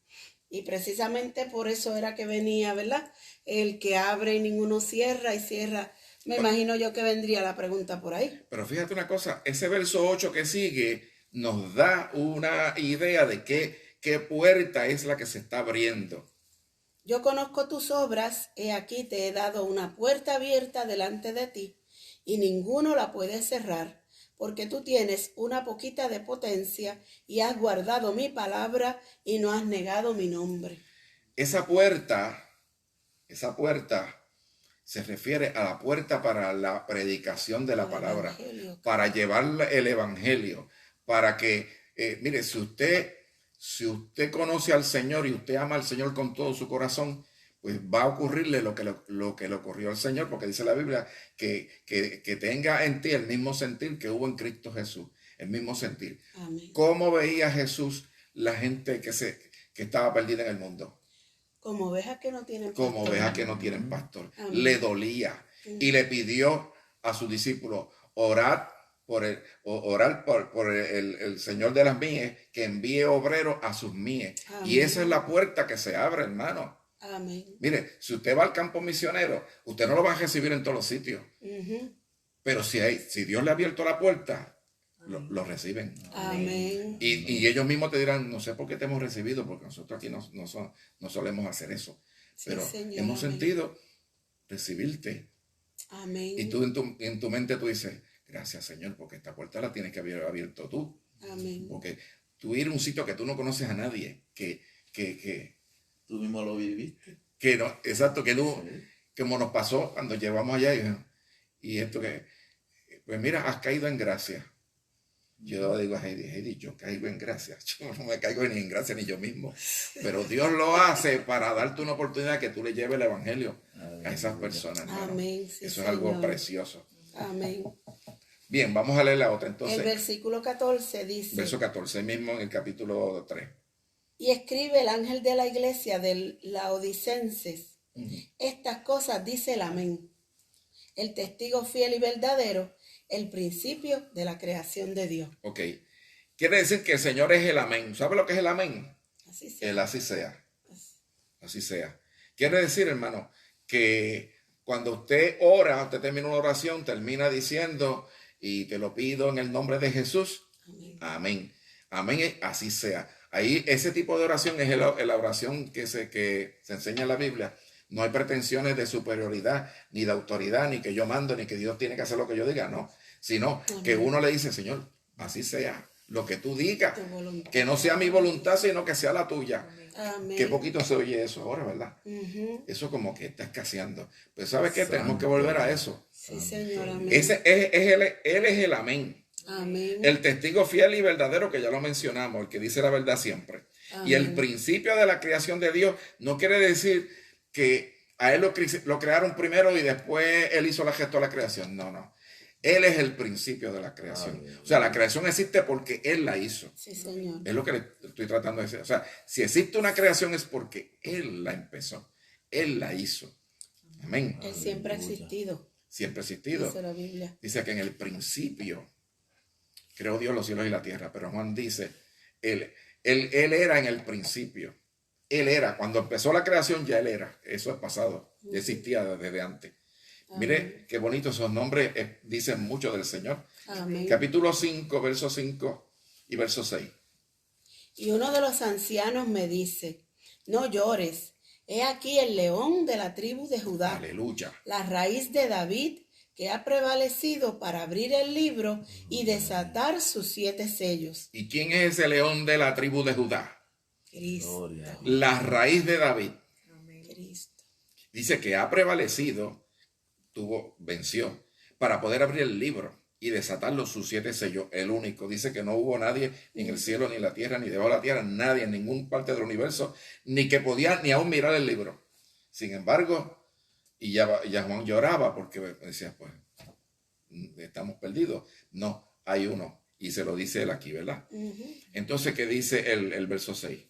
Y precisamente por eso era que venía, ¿verdad? El que abre y ninguno cierra y cierra. Me imagino yo que vendría la pregunta por ahí. Pero fíjate una cosa, ese verso 8 que sigue nos da una idea de qué puerta es la que se está abriendo. Yo conozco tus obras, he aquí te he dado una puerta abierta delante de ti, y ninguno la puede cerrar, porque tú tienes una poquita de potencia, y has guardado mi palabra, y no has negado mi nombre. Esa puerta se refiere a la puerta para la predicación de la palabra, para llevar el evangelio, para que, mire, si usted conoce al Señor y usted ama al Señor con todo su corazón, pues va a ocurrirle lo que le ocurrió al Señor, porque dice la Biblia que tenga en ti el mismo sentir que hubo en Cristo Jesús, el mismo sentir. Amén. ¿Cómo veía Jesús la gente que estaba perdida en el mundo? Como ovejas que no tienen pastor. Como ovejas que no tienen pastor. Amén. Le dolía y le pidió a sus discípulos orar por el Señor de las mies, que envíe obreros a sus mies. Amén. Y esa es la puerta que se abre, hermano. Amén. Mire, si usted va al campo misionero, usted no lo va a recibir en todos los sitios. Pero si Dios le ha abierto la puerta, lo reciben. Amén. Y ellos mismos te dirán, no sé por qué te hemos recibido, porque nosotros aquí no solemos hacer eso. Sí, Pero Señor, hemos amén. sentido recibirte. Amén. Y tú en tu mente tú dices, gracias Señor, porque esta puerta la tienes que haber abierto tú. Amén. Porque tú ir a un sitio que tú no conoces a nadie, que Tú mismo lo viviste. no, exacto, que no, Sí. como nos pasó cuando llevamos allá, y esto que, pues mira, has caído en gracia. Yo digo a Heidi, yo caigo en gracia. Yo no me caigo ni en gracia ni yo mismo. Pero Dios lo hace para darte una oportunidad que tú le lleves el evangelio a esas personas. hermano. Amén, sí, Eso es algo Señor. precioso. Amén. Bien, vamos a leer la otra El entonces. versículo 14 dice: Verso 14, mismo en el capítulo 3. Y escribe el ángel de la iglesia de Laodicenses: estas cosas dice el amén, el testigo fiel y verdadero, el principio de la creación de Dios. Ok. Quiere decir que el Señor es el amén. ¿Sabe lo que es el amén? Así sea. El así sea. Así sea. Quiere decir, hermano, que cuando usted ora, usted termina una oración, termina diciendo, y te lo pido en el nombre de Jesús. Amén. Amén. Amén, es así sea. Ahí ese tipo de oración es la oración que se enseña en la Biblia. No hay pretensiones de superioridad, ni de autoridad, ni que yo mando, ni que Dios tiene que hacer lo que yo diga, no. Sino que uno le dice, Señor, así sea, lo que tú digas, Tu voluntad. que no sea mi voluntad, sino que sea la tuya. Amén. Qué poquito se oye eso ahora, ¿verdad? Ujú. Eso como que está escaseando. Pues ¿sabes qué? Tenemos que volver a eso. Sí, Señor, amén. Él es el amén. Amén. El testigo fiel y verdadero, que ya lo mencionamos, el que dice la verdad siempre. Amén. Y el principio de la creación de Dios no quiere decir que a él lo crearon primero y después él hizo la gesto de la creación. No, no. Él es el principio de la creación. O sea, la creación existe porque él la hizo. Sí, Señor. Es lo que le estoy tratando de decir. O sea, si existe una creación es porque él la empezó. Él la hizo. Amén. Él siempre ha existido, Siempre ha existido. dice la Biblia. Dice que en el principio creó Dios los cielos y la tierra. Pero Juan dice, él era en el principio. Él era. Cuando empezó la creación ya él era. Eso es pasado. Ya existía desde antes. Mire qué bonitos esos nombres dicen mucho del Señor. Amén. Capítulo 5, verso 5 y verso 6. Y uno de los ancianos me dice: no llores, he aquí el león de la tribu de Judá, Aleluya. la raíz de David, que ha prevalecido para abrir el libro y desatar sus 7 sellos. ¿Y quién es ese león de la tribu de Judá? Cristo. Gloria. La raíz de David. Cristo. Dice que ha prevalecido, venció, para poder abrir el libro y desatar sus 7 sellos, el único. Dice que no hubo nadie ni en el cielo, ni en la tierra, ni debajo de la tierra, nadie en ninguna parte del universo, ni que podía ni aún mirar el libro. Sin embargo, y ya Juan lloraba porque decía, pues, estamos perdidos. No, hay uno, y se lo dice él aquí, ¿verdad? Entonces, ¿qué dice el verso 6?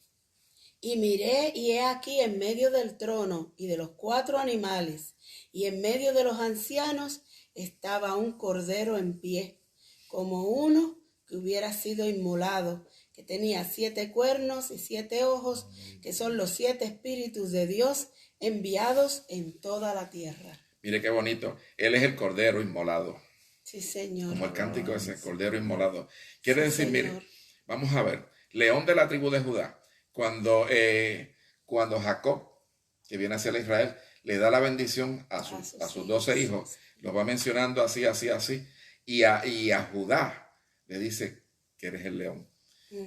Y miré, y he aquí en medio del trono y de los 4 animales, y en medio de los ancianos, estaba un cordero en pie, como uno que hubiera sido inmolado, que tenía 7 cuernos y 7 ojos, que son los 7 espíritus de Dios enviados en toda la tierra. Mire qué bonito. Él es el cordero inmolado, Sí, Señor. como el cántico ese, cordero inmolado. Quiere Sí, decir, mire, Señor. vamos a ver, león de la tribu de Judá. Cuando Jacob, que viene hacia Israel, le da la bendición a sus 12 hijos, los va mencionando así, así, así, y a Judá le dice que eres el león.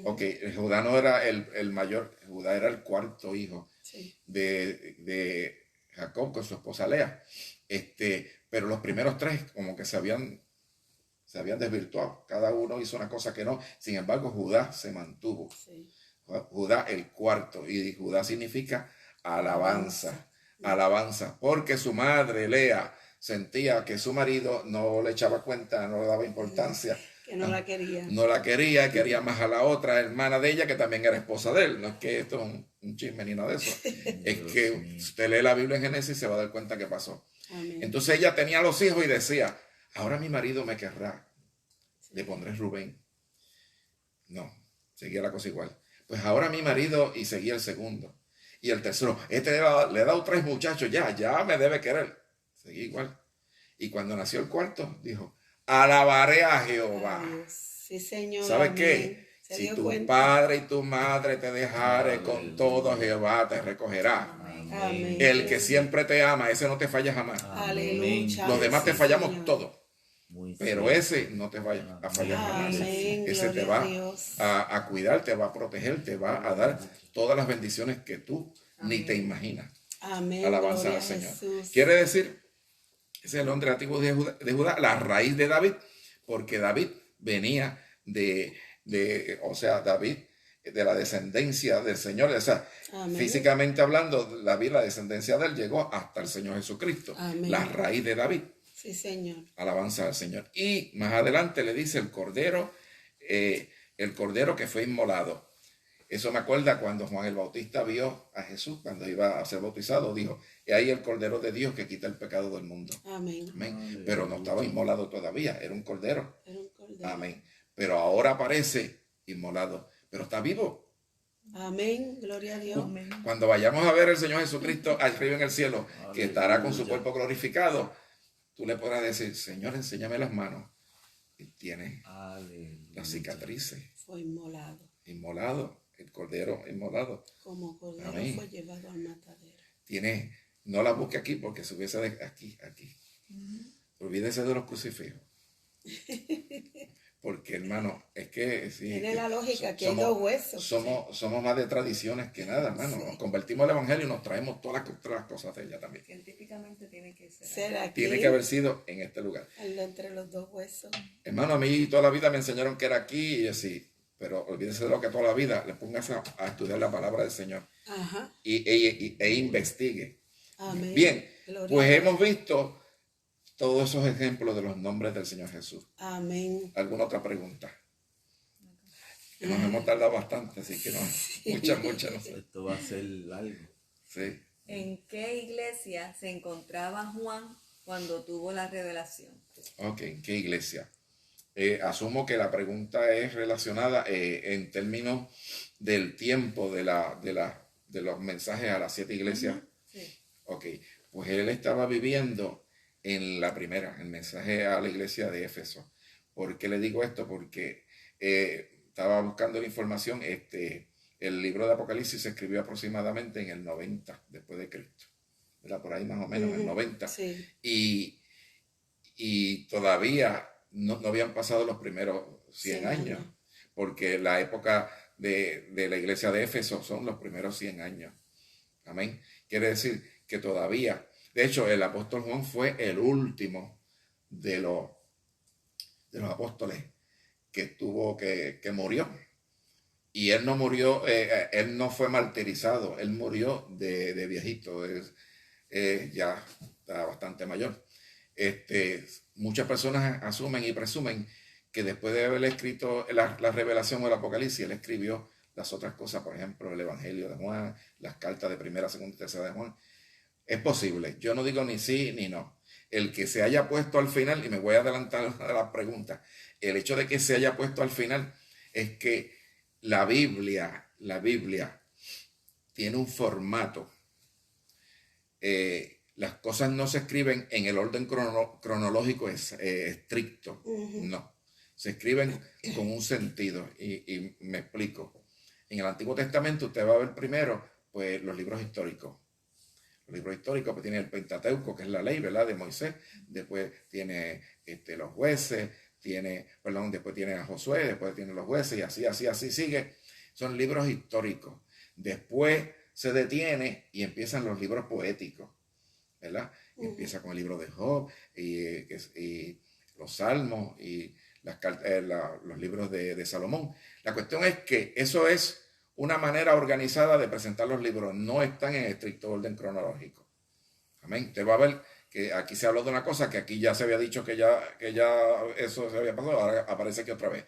Ok, Judá no era el mayor, Judá era el 4º hijo Sí. de Jacob con su esposa Lea. Pero los primeros 3 como que se habían desvirtuado. Cada uno hizo una cosa que no. Sin embargo, Judá se mantuvo. Sí. Judá el 4º. Y Judá significa alabanza. Alabanza. Porque su madre, Lea, sentía que su marido no le echaba cuenta, no le daba importancia. Que no la quería. No la quería más a la otra hermana de ella, que también era esposa de él. No es que esto es un chisme ni nada de eso. Es que usted lee la Biblia en Génesis y se va a dar cuenta qué pasó. Amén. Entonces ella tenía los hijos y decía, ahora mi marido me querrá, le pondré Rubén. No, seguía la cosa igual. Pues ahora mi marido, y seguía el segundo. Y el tercero, le he dado 3 muchachos, ya me debe querer. Seguía igual. Y cuando nació el 4º, dijo, alabaré a Jehová. Dios, Sí, Señor. ¿Sabe amén. qué? Se Si dio tu cuenta. padre y tu madre te dejare, con todo Jehová te recogerá. Amén. El que siempre te ama, ese no te falla jamás. Aleluya. Los demás te Sí, fallamos Señor. todo. Pero ese no te va a fallar jamás. Amén. Ese te Gloria a va Dios. a cuidar, te va a proteger, te va a dar todas las bendiciones que tú ni te imaginas. Amén. Alabanza Gloria al a Señor. Jesús. Quiere decir, ese es el nombre antiguo de Judá, la raíz de David, porque David venía o sea, David de la descendencia del Señor, o sea, Amén. físicamente hablando, David, la descendencia de él llegó hasta el Señor Jesucristo, Amén. la raíz de David. Sí, Señor. Alabanza al Señor. Y más adelante le dice el cordero que fue inmolado. Eso me acuerda cuando Juan el Bautista vio a Jesús, cuando iba a ser bautizado, dijo, y ahí el cordero de Dios que quita el pecado del mundo. Amén. Amén. Pero no estaba inmolado todavía, era un cordero. Era un cordero. Amén. Pero ahora aparece inmolado, pero está vivo. Amén. Gloria a Dios. Cuando vayamos a ver al Señor Jesucristo arriba en el cielo, que estará con su cuerpo glorificado, tú le podrás decir, Señor, enséñame las manos. Y tiene las cicatrices. Fue Inmolado, el cordero inmolado. como cordero. Amén. Fue llevado al matadero. No la busque aquí porque se hubiese aquí. Olvídese de los crucifijos. Porque, hermano, es que sí. Tiene la lógica que hay dos huesos. Somos más de tradiciones que nada, hermano. Nos convertimos al evangelio y nos traemos todas las cosas de ella también. Científicamente tiene que ser. Ser aquí. Tiene que haber sido en este lugar. Entre los dos huesos. Hermano, a mí toda la vida me enseñaron que era aquí y así. Pero olvídese de lo que toda la vida le pongas a estudiar la palabra del Señor. Ajá. E investigue. Amén. Bien, Gloria pues a Dios. hemos visto todos esos ejemplos de los nombres del Señor Jesús. Amén. ¿Alguna otra pregunta? Que nos hemos tardado bastante, así que no, muchas, no sé. Esto va a ser largo. Sí. ¿En qué iglesia se encontraba Juan cuando tuvo la revelación? Ok, ¿en qué iglesia? Asumo que la pregunta es relacionada en términos del tiempo de los mensajes a las 7 iglesias. Sí. Ok, pues él estaba viviendo en la primera, el mensaje a la iglesia de Éfeso. ¿Por qué le digo esto? Porque estaba buscando la información. El libro de Apocalipsis se escribió aproximadamente en el 90 después de Cristo, ¿verdad? Por ahí más o menos, en el 90. Sí. Y todavía no habían pasado los primeros 100 años, porque la época de la iglesia de Éfeso son los primeros 100 años. Amén. Quiere decir que todavía, de hecho, el apóstol Juan fue el último de los apóstoles que murió. Y él no murió, él no fue martirizado, él murió de viejito, ya está bastante mayor. Muchas personas asumen y presumen que después de haber escrito la revelación o el Apocalipsis, él escribió las otras cosas, por ejemplo, el Evangelio de Juan, las cartas de primera, segunda y tercera de Juan. Es posible, yo no digo ni sí ni no. El que se haya puesto al final, y me voy a adelantar a la pregunta, el hecho de que se haya puesto al final es que la Biblia tiene un formato. Las cosas no se escriben en el orden cronológico estricto, no. Se escriben con un sentido y me explico. En el Antiguo Testamento usted va a ver primero pues, los libros históricos. Los libros históricos pues, tiene el Pentateuco, que es la ley, ¿verdad?, de Moisés. Después tiene los jueces, después tiene a Josué, después tiene los jueces y así sigue. Son libros históricos. Después se detiene y empiezan los libros poéticos, ¿verdad? Y empieza con el libro de Job y los Salmos y los libros de Salomón. La cuestión es que eso es una manera organizada de presentar los libros. No están en estricto orden cronológico. Amén. Usted va a ver que aquí se habló de una cosa que aquí ya se había dicho que ya eso se había pasado, ahora aparece aquí otra vez.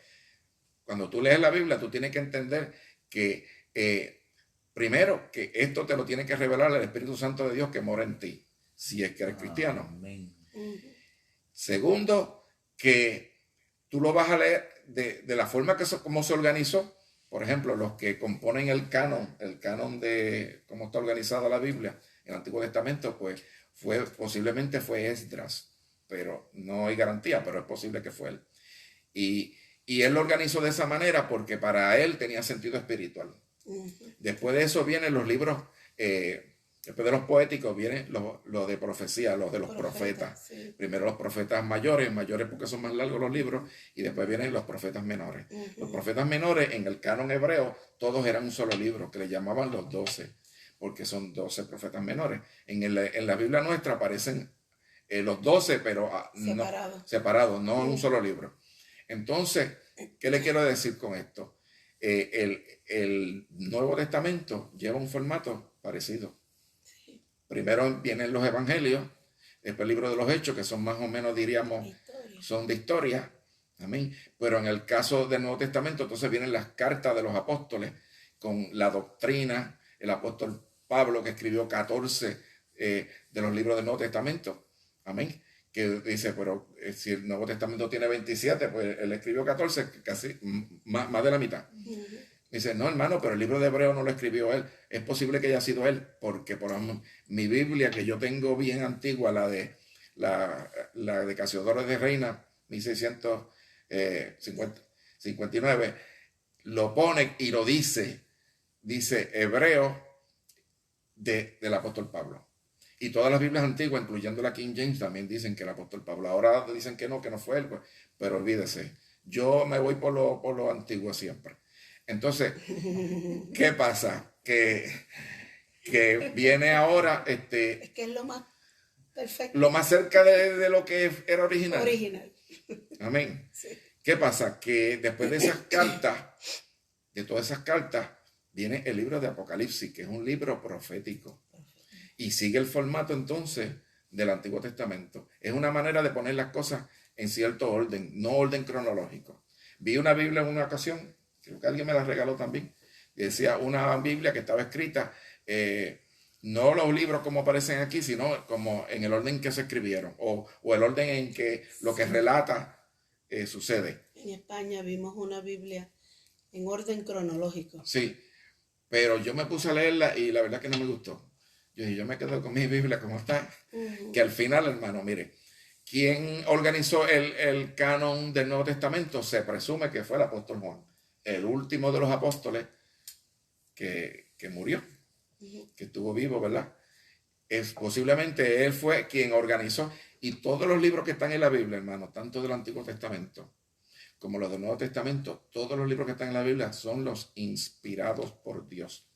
Cuando tú lees la Biblia, tú tienes que entender que primero, que esto te lo tiene que revelar el Espíritu Santo de Dios que mora en ti, si es que eres cristiano. Amén. Segundo, que tú lo vas a leer de la forma como se organizó. Por ejemplo, los que componen el canon de cómo está organizada la Biblia en el Antiguo Testamento, pues posiblemente fue Esdras, pero no hay garantía, pero es posible que fue él. Y él lo organizó de esa manera porque para él tenía sentido espiritual. Después de eso vienen los libros, después de los poéticos vienen los de profecía, los de los profetas. Sí. Primero los profetas mayores porque son más largos los libros, y después vienen los profetas menores. Los profetas menores en el canon hebreo, todos eran un solo libro, que le llamaban los 12, porque son 12 profetas menores. En la Biblia nuestra aparecen los 12, pero separados, no en un solo libro. Entonces, ¿qué le quiero decir con esto? El Nuevo Testamento lleva un formato parecido. Primero vienen los evangelios, después el libro de los Hechos, que son más o menos, diríamos, son de historia. Amén. Pero en el caso del Nuevo Testamento, entonces vienen las cartas de los apóstoles con la doctrina. El apóstol Pablo, que escribió 14 de los libros del Nuevo Testamento. Amén. Que dice, pero si el Nuevo Testamento tiene 27, pues él escribió 14, casi más de la mitad. Dice, no, hermano, pero el libro de Hebreo no lo escribió él. Es posible que haya sido él, porque por ejemplo, mi Biblia, que yo tengo bien antigua, la de Casiodoro de Reina, 1659, lo pone y lo dice Hebreo del apóstol Pablo. Y todas las Biblias antiguas, incluyendo la King James, también dicen que el apóstol Pablo. Ahora dicen que no fue él, pues, pero olvídese. Yo me voy por lo antiguo siempre. Entonces, ¿qué pasa? Que viene ahora es que es lo más perfecto. Lo más cerca de lo que era original. Amén. Sí. ¿Qué pasa? Que después de esas cartas, de todas esas cartas, viene el libro de Apocalipsis, que es un libro profético. Y sigue el formato entonces del Antiguo Testamento. Es una manera de poner las cosas en cierto orden, no orden cronológico. Vi una Biblia en una ocasión, creo que alguien me la regaló también, y decía una Biblia que estaba escrita, no los libros como aparecen aquí, sino como en el orden que se escribieron, o el orden en que lo que relata sucede. En España vimos una Biblia en orden cronológico. Sí, pero yo me puse a leerla y la verdad que no me gustó. Yo me quedo con mi Biblia como está, que al final, hermano, mire, quien organizó el canon del Nuevo Testamento se presume que fue el apóstol Juan, el último de los apóstoles que murió, que estuvo vivo, ¿verdad? Posiblemente él fue quien organizó, y todos los libros que están en la Biblia, hermano, tanto del Antiguo Testamento como los del Nuevo Testamento, todos los libros que están en la Biblia son los inspirados por Dios.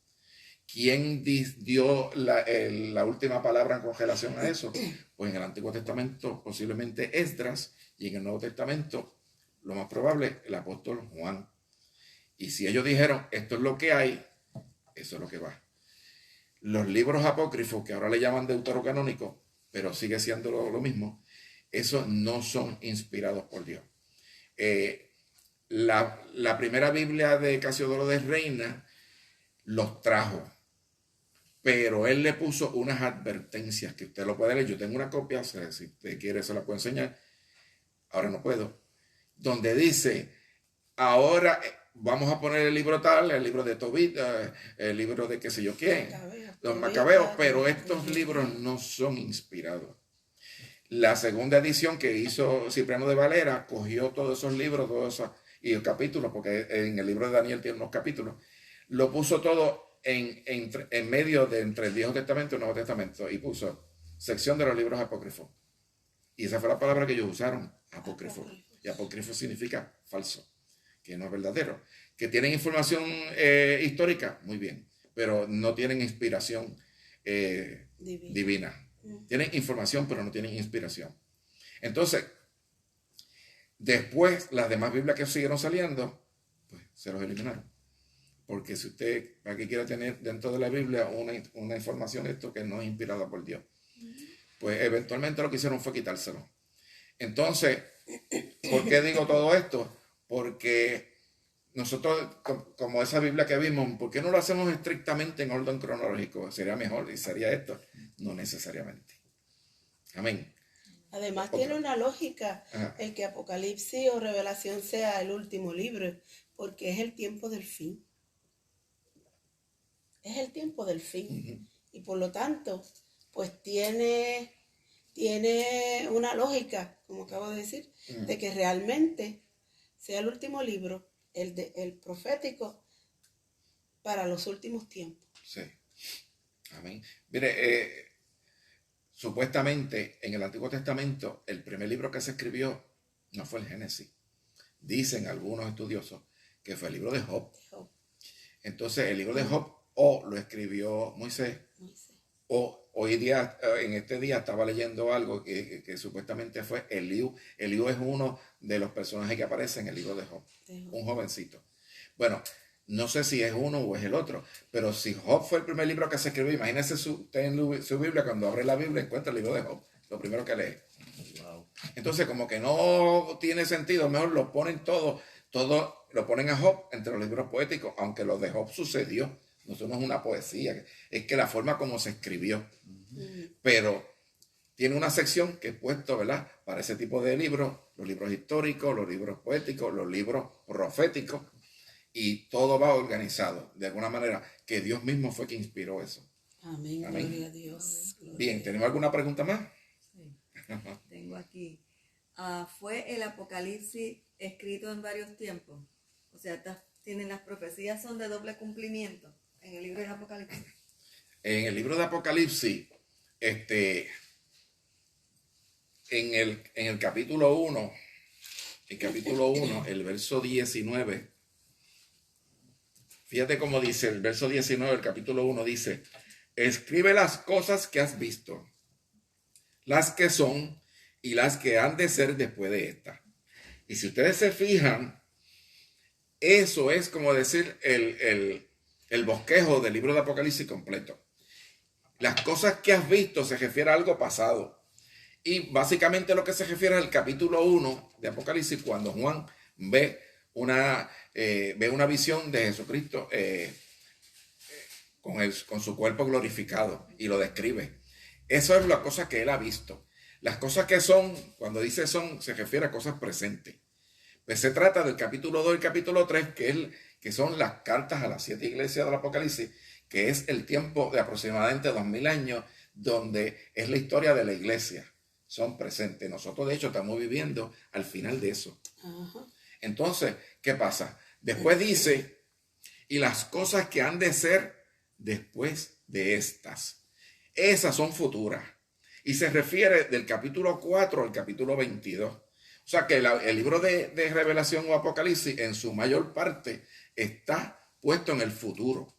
¿Quién dio la última palabra con relación a eso? Pues en el Antiguo Testamento posiblemente Esdras, y en el Nuevo Testamento, lo más probable, el apóstol Juan. Y si ellos dijeron, esto es lo que hay, eso es lo que va. Los libros apócrifos, que ahora le llaman deuterocanónicos, pero sigue siendo lo mismo, esos no son inspirados por Dios. La primera Biblia de Casiodoro de Reina los trajo, pero él le puso unas advertencias que usted lo puede leer. Yo tengo una copia, si usted quiere se la puedo enseñar, ahora no puedo, donde dice, ahora vamos a poner el libro tal, el libro de Tobit, el libro de qué sé yo quién, los Macabeos, pero estos libros no son inspirados. La segunda edición que hizo Cipriano de Valera cogió todos esos libros, y el capítulo, porque en el libro de Daniel tiene unos capítulos, lo puso todo en medio de entre el Viejo Testamento y el Nuevo Testamento, y puso sección de los libros apócrifos. Y esa fue la palabra que ellos usaron, apócrifo. Y apócrifo significa falso, que no es verdadero. Que tienen información histórica, muy bien, pero no tienen inspiración divina. Tienen información, pero no tienen inspiración. Entonces, después, las demás Biblias que siguieron saliendo, pues se los eliminaron. Porque si usted, ¿para qué quiere tener dentro de la Biblia una información esto que no es inspirada por Dios? Pues eventualmente lo que hicieron fue quitárselo. Entonces, ¿por qué digo todo esto? Porque nosotros, como esa Biblia que vimos, ¿por qué no lo hacemos estrictamente en orden cronológico? Sería mejor y sería esto. No necesariamente. Amén. Además tiene una lógica el que Apocalipsis o Revelación sea el último libro, porque es el tiempo del fin. Es el tiempo del fin. Y por lo tanto, pues tiene una lógica, como acabo de decir, de que realmente sea el último libro, el profético, para los últimos tiempos. Sí. Amén. Mire, supuestamente en el Antiguo Testamento el primer libro que se escribió no fue el Génesis. Dicen algunos estudiosos que fue el libro de Job. Entonces el libro de Job o lo escribió Moisés. O hoy día, en este día estaba leyendo algo que supuestamente fue Eliú. Eliú es uno de los personajes que aparecen en el libro de Job. Un jovencito. Bueno, no sé si es uno o es el otro, pero si Job fue el primer libro que se escribió, imagínese usted en su Biblia, cuando abre la Biblia encuentra el libro de Job, lo primero que lee. Wow. Entonces como que no tiene sentido, mejor lo ponen todo lo ponen a Job entre los libros poéticos, aunque lo de Job sucedió. No es una poesía, es que la forma como se escribió. Pero tiene una sección que he puesto, ¿verdad?, para ese tipo de libros, los libros históricos, los libros poéticos, los libros proféticos, y todo va organizado, de alguna manera, que Dios mismo fue quien inspiró eso. Amén. Gloria a Dios. Bien, ¿tenemos alguna pregunta más? Sí. Tengo aquí. ¿Fue el Apocalipsis escrito en varios tiempos? O sea, tienen las profecías son de doble cumplimiento en el libro de Apocalipsis. En el libro de Apocalipsis, en el capítulo 1, el verso 19, fíjate cómo dice el verso 19 del capítulo 1, dice: escribe las cosas que has visto, las que son y las que han de ser después de esta. Y si ustedes se fijan, eso es como decir el bosquejo del libro de Apocalipsis completo. Las cosas que has visto se refiere a algo pasado. Y básicamente lo que se refiere al capítulo 1 de Apocalipsis, cuando Juan ve una visión de Jesucristo con su cuerpo glorificado y lo describe. Eso es la cosa que él ha visto. Las cosas que son, cuando dice son, se refiere a cosas presentes. Pues se trata del capítulo 2 y capítulo 3, que son las cartas a las 7 iglesias del Apocalipsis, que es el tiempo de aproximadamente 2000 años, donde es la historia de la iglesia. Son presentes. Nosotros, de hecho, estamos viviendo al final de eso. Uh-huh. Entonces, ¿qué pasa? Después dice, y las cosas que han de ser después de estas. Esas son futuras. Y se refiere del capítulo 4 al capítulo 22. O sea que el libro de Revelación o Apocalipsis en su mayor parte está puesto en el futuro.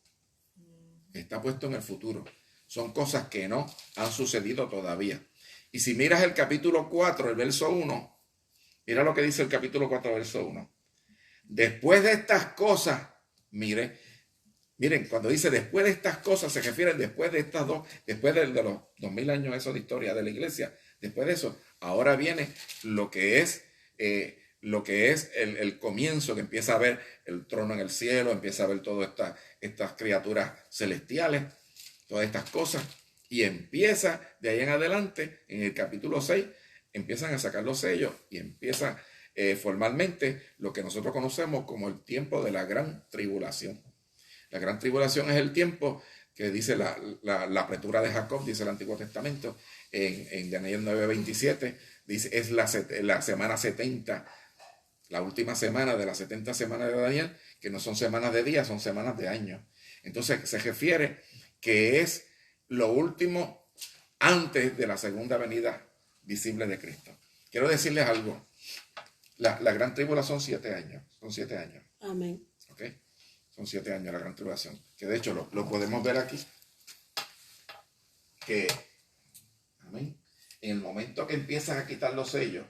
Está puesto en el futuro. Son cosas que no han sucedido todavía. Y si miras el capítulo 4, el verso 1, mira lo que dice el capítulo 4, verso 1. Después de estas cosas, miren, cuando dice después de estas cosas, se refiere después de estas dos, después de los 2000 años eso de historia de la iglesia. Después de eso, ahora viene lo que es el comienzo, que empieza a ver el trono en el cielo, empieza a ver todas estas criaturas celestiales, todas estas cosas, y empieza de ahí en adelante, en el capítulo 6, empiezan a sacar los sellos y empieza formalmente lo que nosotros conocemos como el tiempo de la gran tribulación. La gran tribulación es el tiempo que dice la apretura de Jacob, dice el Antiguo Testamento, en Daniel 9:27, dice, es la semana 70, la última semana de las 70 semanas de Daniel, que no son semanas de días, son semanas de años. Entonces se refiere que es lo último antes de la segunda venida visible de Cristo. Quiero decirles algo. La gran tribulación son 7 años. Son 7 años. Amén. ¿Ok? Son 7 años la gran tribulación. Que de hecho lo podemos ver aquí. Que, amén, en el momento que empiezan a quitar los sellos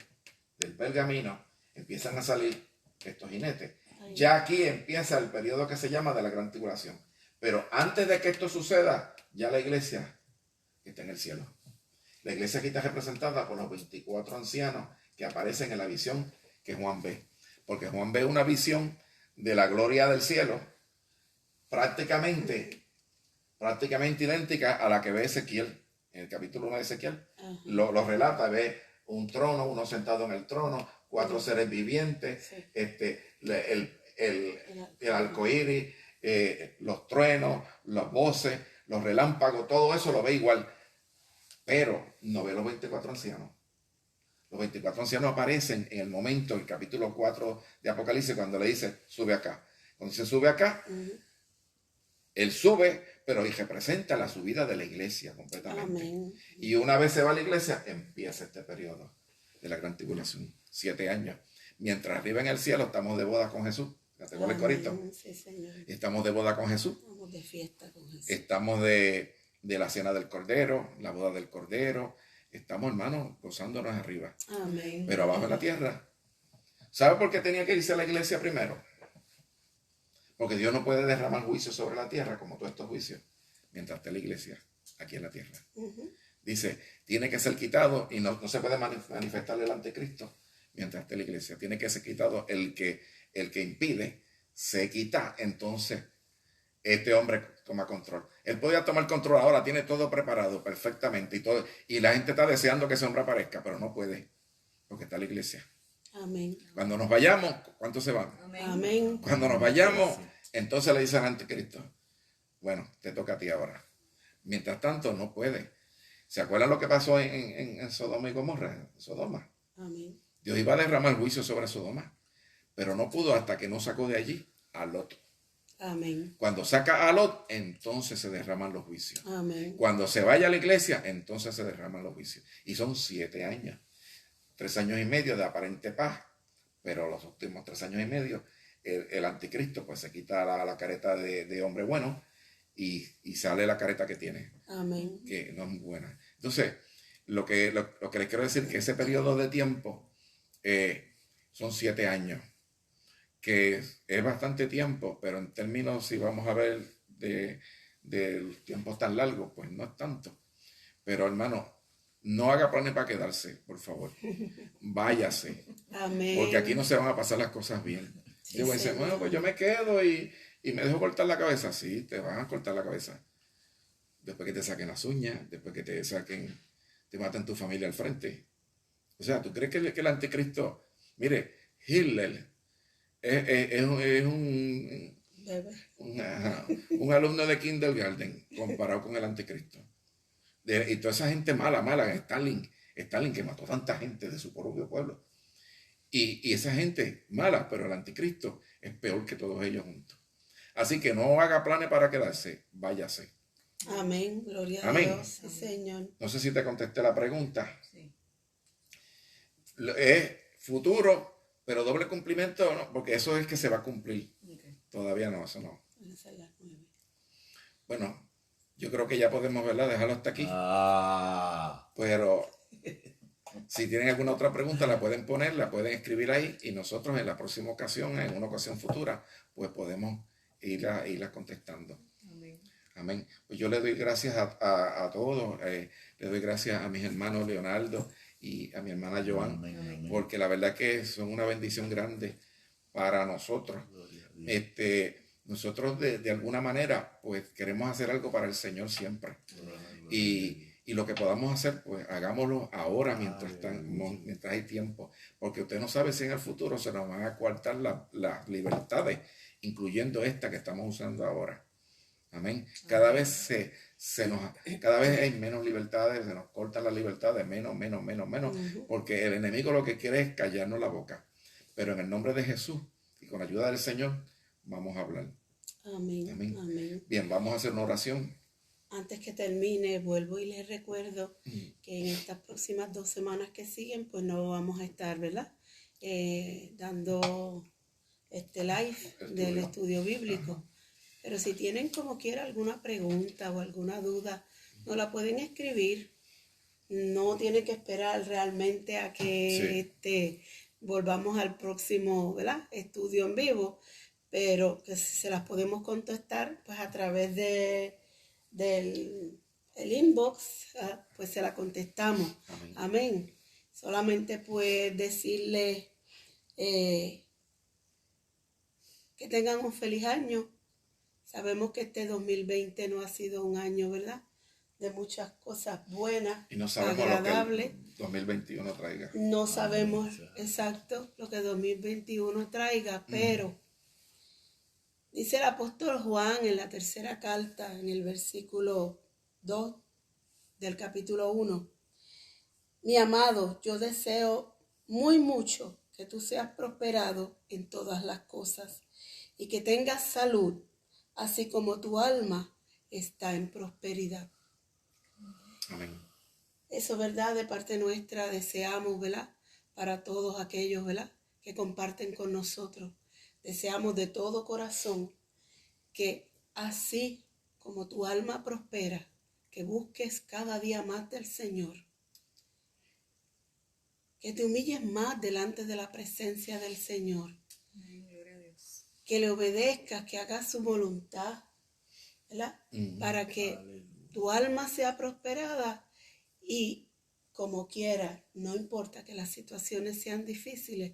del pergamino, empiezan a salir estos jinetes. Ya aquí empieza el periodo que se llama de la gran tribulación. Pero antes de que esto suceda, ya la iglesia está en el cielo. La iglesia aquí está representada por los 24 ancianos que aparecen en la visión que Juan ve. Porque Juan ve una visión de la gloria del cielo prácticamente idéntica a la que ve Ezequiel. En el capítulo 1 de Ezequiel lo relata, ve un trono, uno sentado en el trono, 4 seres vivientes, el arcoíris, los truenos, las voces, los relámpagos, todo eso lo ve igual, pero no ve los 24 ancianos. Los 24 ancianos aparecen en el momento, el capítulo 4 de Apocalipsis, cuando le dice, sube acá. Cuando dice, sube acá, él sube, pero y representa la subida de la iglesia completamente. Amén. Y una vez se va a la iglesia, empieza este periodo de la gran tribulación, 7 años. Mientras arriba en el cielo estamos de boda con Jesús. ¿Te acuerdas el corito? Sí, Señor. Estamos de boda con Jesús. Estamos de fiesta con Jesús. Estamos de la cena del Cordero, la boda del Cordero. Estamos, hermanos, gozándonos arriba. Amén. Pero abajo en la tierra. ¿Sabe por qué tenía que irse a la iglesia primero? Porque Dios no puede derramar juicio sobre la tierra, como todos estos juicios, mientras esté la iglesia aquí en la tierra. Dice, tiene que ser quitado y no se puede manifestarle el anticristo mientras esté la iglesia. Tiene que ser quitado el que impide, se quita, entonces este hombre toma control. Él podía tomar control ahora, tiene todo preparado perfectamente y la gente está deseando que ese hombre aparezca, pero no puede, porque está la iglesia. Amén. Cuando nos vayamos, ¿cuántos se van? Amén. Cuando nos vayamos, entonces le dice al anticristo, bueno, te toca a ti ahora. Mientras tanto, no puede. ¿Se acuerdan lo que pasó en Sodoma y Gomorra? Sodoma. Amén. Dios iba a derramar juicio sobre Sodoma, pero no pudo hasta que no sacó de allí a Lot. Amén. Cuando saca a Lot, entonces se derraman los juicios. Amén. Cuando se vaya a la iglesia, entonces se derraman los juicios. Y son 7 años. 3 años y medio de aparente paz, pero los últimos 3 años y medio, el anticristo pues se quita la careta de hombre bueno y sale la careta que tiene. Amén. Que no es buena. Entonces, lo que les quiero decir es que ese periodo de tiempo son 7 años, que es bastante tiempo, pero en términos, si vamos a ver de tiempos tan largos, pues no es tanto. Pero hermano, no haga planes para quedarse, por favor. Váyase. Amén. Porque aquí no se van a pasar las cosas bien. Sí, Yo voy a decir, bueno, pues yo me quedo y me dejo cortar la cabeza. Sí, te van a cortar la cabeza. Después que te saquen las uñas, después que te maten tu familia al frente. O sea, ¿tú crees que el anticristo... Mire, Hitler es un alumno de kindergarten comparado con el anticristo. Y toda esa gente mala, Stalin que mató tanta gente de su propio pueblo. Y esa gente mala, pero el anticristo es peor que todos ellos juntos. Así que no haga planes para quedarse, váyase. Amén, gloria Amén. a Dios, sí, Señor. No sé si te contesté la pregunta. Sí. Es futuro, pero doble cumplimiento, ¿no? Porque eso es que se va a cumplir. Okay. Todavía no, eso no. Esa es la 9. Bueno, yo creo que ya podemos, ¿verdad? Dejarlo hasta aquí. Pero si tienen alguna otra pregunta, la pueden poner, la pueden escribir ahí y nosotros en la próxima ocasión, en una ocasión futura, pues podemos irla contestando. Amén. Amén. Pues yo le doy gracias a todos. Le doy gracias a mis hermanos Leonardo y a mi hermana Joan, Amén. porque la verdad que son una bendición grande para nosotros. Nosotros de alguna manera pues queremos hacer algo para el Señor siempre. Y lo que podamos hacer, pues hagámoslo ahora mientras hay tiempo, porque usted no sabe si en el futuro se nos van a coartar las libertades, incluyendo esta que estamos usando ahora. Amén. Cada vez cada vez hay menos libertades, se nos cortan las libertades, menos, porque el enemigo lo que quiere es callarnos la boca. Pero en el nombre de Jesús y con la ayuda del Señor, vamos a hablar. Amén. Amén. Amén. Bien, vamos a hacer una oración. Antes que termine, vuelvo y les recuerdo que en estas próximas 2 semanas que siguen, pues no vamos a estar, ¿verdad? Dando este live del estudio bíblico. Pero si tienen como quiera alguna pregunta o alguna duda, nos la pueden escribir. No tienen que esperar realmente a que volvamos al próximo, ¿verdad? Estudio en vivo, pero que se las podemos contestar pues a través del inbox, pues se la contestamos. Amén. Amén. Solamente pues decirles que tengan un feliz año. Sabemos que este 2020 no ha sido un año, ¿verdad?, de muchas cosas buenas, Y no sabemos agradables. lo que el 2021 traiga. No sabemos exacto lo que 2021 traiga, pero dice el apóstol Juan en la 3ª carta, en el versículo 2 del capítulo 1, Mi amado, yo deseo muy mucho que tú seas prosperado en todas las cosas y que tengas salud, así como tu alma está en prosperidad. Amén. Eso, ¿verdad? De parte nuestra deseamos, ¿verdad? Para todos aquellos, ¿verdad? Que comparten con nosotros. Deseamos de todo corazón que así como tu alma prospera, que busques cada día más del Señor. Que te humilles más delante de la presencia del Señor. Gloria a Dios. Que le obedezcas, que hagas su voluntad, ¿verdad? Para que tu alma sea prosperada y como quiera, no importa que las situaciones sean difíciles,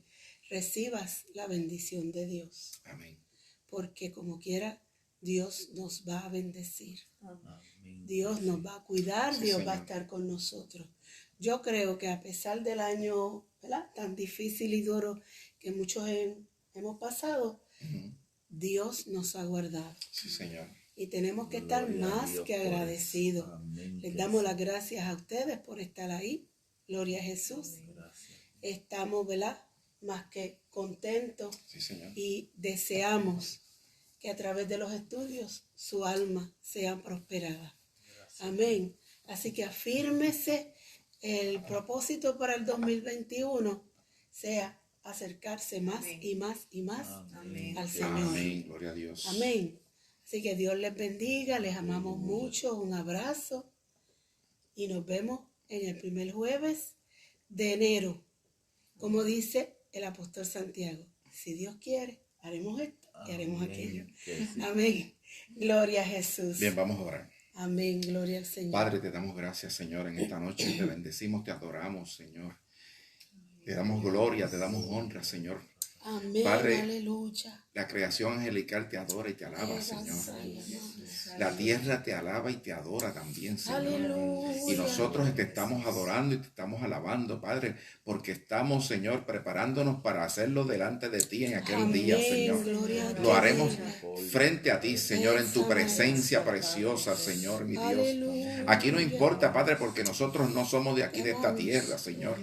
recibas la bendición de Dios. Amén. Porque como quiera, Dios nos va a bendecir. Amén. Dios nos va a cuidar, Sí, Dios Señor. va a estar con nosotros. Yo creo que a pesar del año, ¿verdad?, tan difícil y duro que muchos hemos pasado, Dios nos ha guardado. Sí, Señor. Y tenemos que estar Gloria a más Dios que por eso. agradecidos. Amén, Les que damos sí. las gracias a ustedes por estar ahí. Gloria a Jesús. Gracias. Estamos, ¿verdad?, más que contentos Sí, Señor. y deseamos que a través de los estudios su alma sea prosperada. Amén. Así que afírmese. El propósito para el 2021 sea acercarse más y más y más Amén. al Señor. Amén. Gloria a Dios. Amén. Así que Dios les bendiga, les amamos mucho, un abrazo y nos vemos en el primer jueves de enero. Como dice el apóstol Santiago, si Dios quiere, haremos esto y haremos Amén, aquello. que sí. Amén. Gloria a Jesús. Bien, vamos a orar. Amén. Gloria al Señor. Padre, te damos gracias, Señor, en esta noche. Te bendecimos, te adoramos, Señor. Te damos gloria, te damos honra, Señor. Amén. Padre, Aleluya. La creación angelical te adora y te alaba, Señor. La tierra te alaba y te adora también, Señor. Aleluya. Y nosotros te estamos adorando y te estamos alabando, Padre, porque estamos, Señor, preparándonos para hacerlo delante de ti en aquel día, Amén. Señor. Gloria a Lo Dios. haremos frente a ti, Señor, en tu presencia preciosa, Señor, mi Dios. Aleluya. Aquí no importa, Padre, porque nosotros no somos de aquí, de esta tierra, Señor.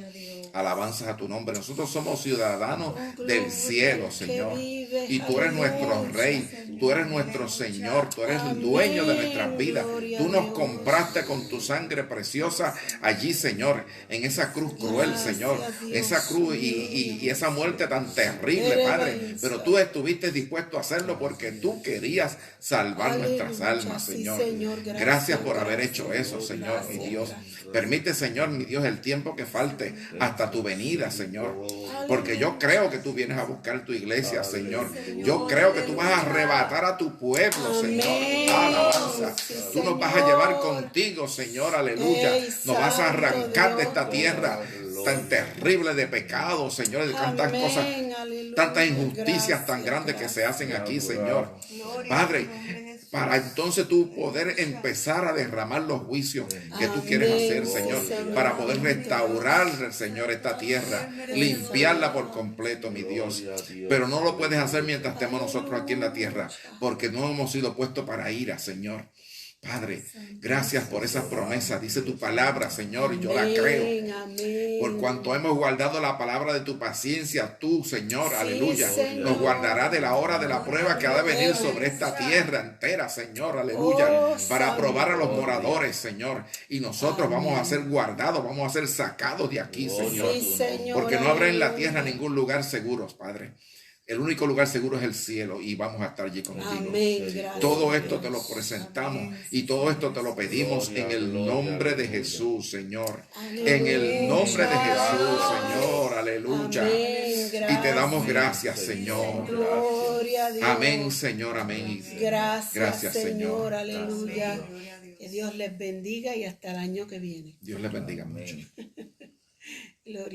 Alabanzas a tu nombre. Nosotros somos ciudadanos del cielo, Señor. Y tú eres nuestro Rey, tú eres nuestro Señor, tú eres el dueño de nuestras vidas. Tú nos compraste con tu sangre preciosa allí, Señor, en esa cruz cruel, Señor. Esa cruz y esa muerte tan terrible, Padre. Pero tú estuviste dispuesto a hacerlo porque tú querías salvar nuestras almas, Señor. Gracias por haber hecho eso, Señor, mi Dios. Permite, Señor, mi Dios, el tiempo que falte hasta tu venida, Señor. Porque yo creo que tú vienes a buscar tu iglesia, Señor. Yo creo que tú vas a arrebatar a tu pueblo, Señor. Alabanza. Tú nos vas a llevar contigo, Señor. Aleluya. Nos vas a arrancar de esta tierra tan terrible de pecado, Señor, de tantas cosas, tantas injusticias tan grandes que se hacen aquí, Señor. Padre, para entonces tú poder empezar a derramar los juicios que tú quieres hacer, Señor, para poder restaurar, Señor, esta tierra, limpiarla por completo, mi Dios. Pero no lo puedes hacer mientras estemos nosotros aquí en la tierra, porque no hemos sido puestos para ira, Señor. Padre, gracias por esas promesas. Dice tu palabra, Señor, y yo la creo. Por cuanto hemos guardado la palabra de tu paciencia, tú, Señor, aleluya, nos guardará de la hora de la prueba que ha de venir sobre esta tierra entera, Señor, aleluya, para probar a los moradores, Señor. Y nosotros vamos a ser guardados, vamos a ser sacados de aquí, Señor. Porque no habrá en la tierra ningún lugar seguro, Padre. El único lugar seguro es el cielo y vamos a estar allí contigo. Todo esto te lo presentamos y todo esto te lo pedimos en el nombre de Jesús, Señor. En el nombre de Jesús, Señor. Aleluya. Y te damos gracias, Señor. Amén, Señor. Amén. Gracias, Señor. Aleluya. Que Dios les bendiga y hasta el año que viene. Dios les bendiga mucho. Gloria.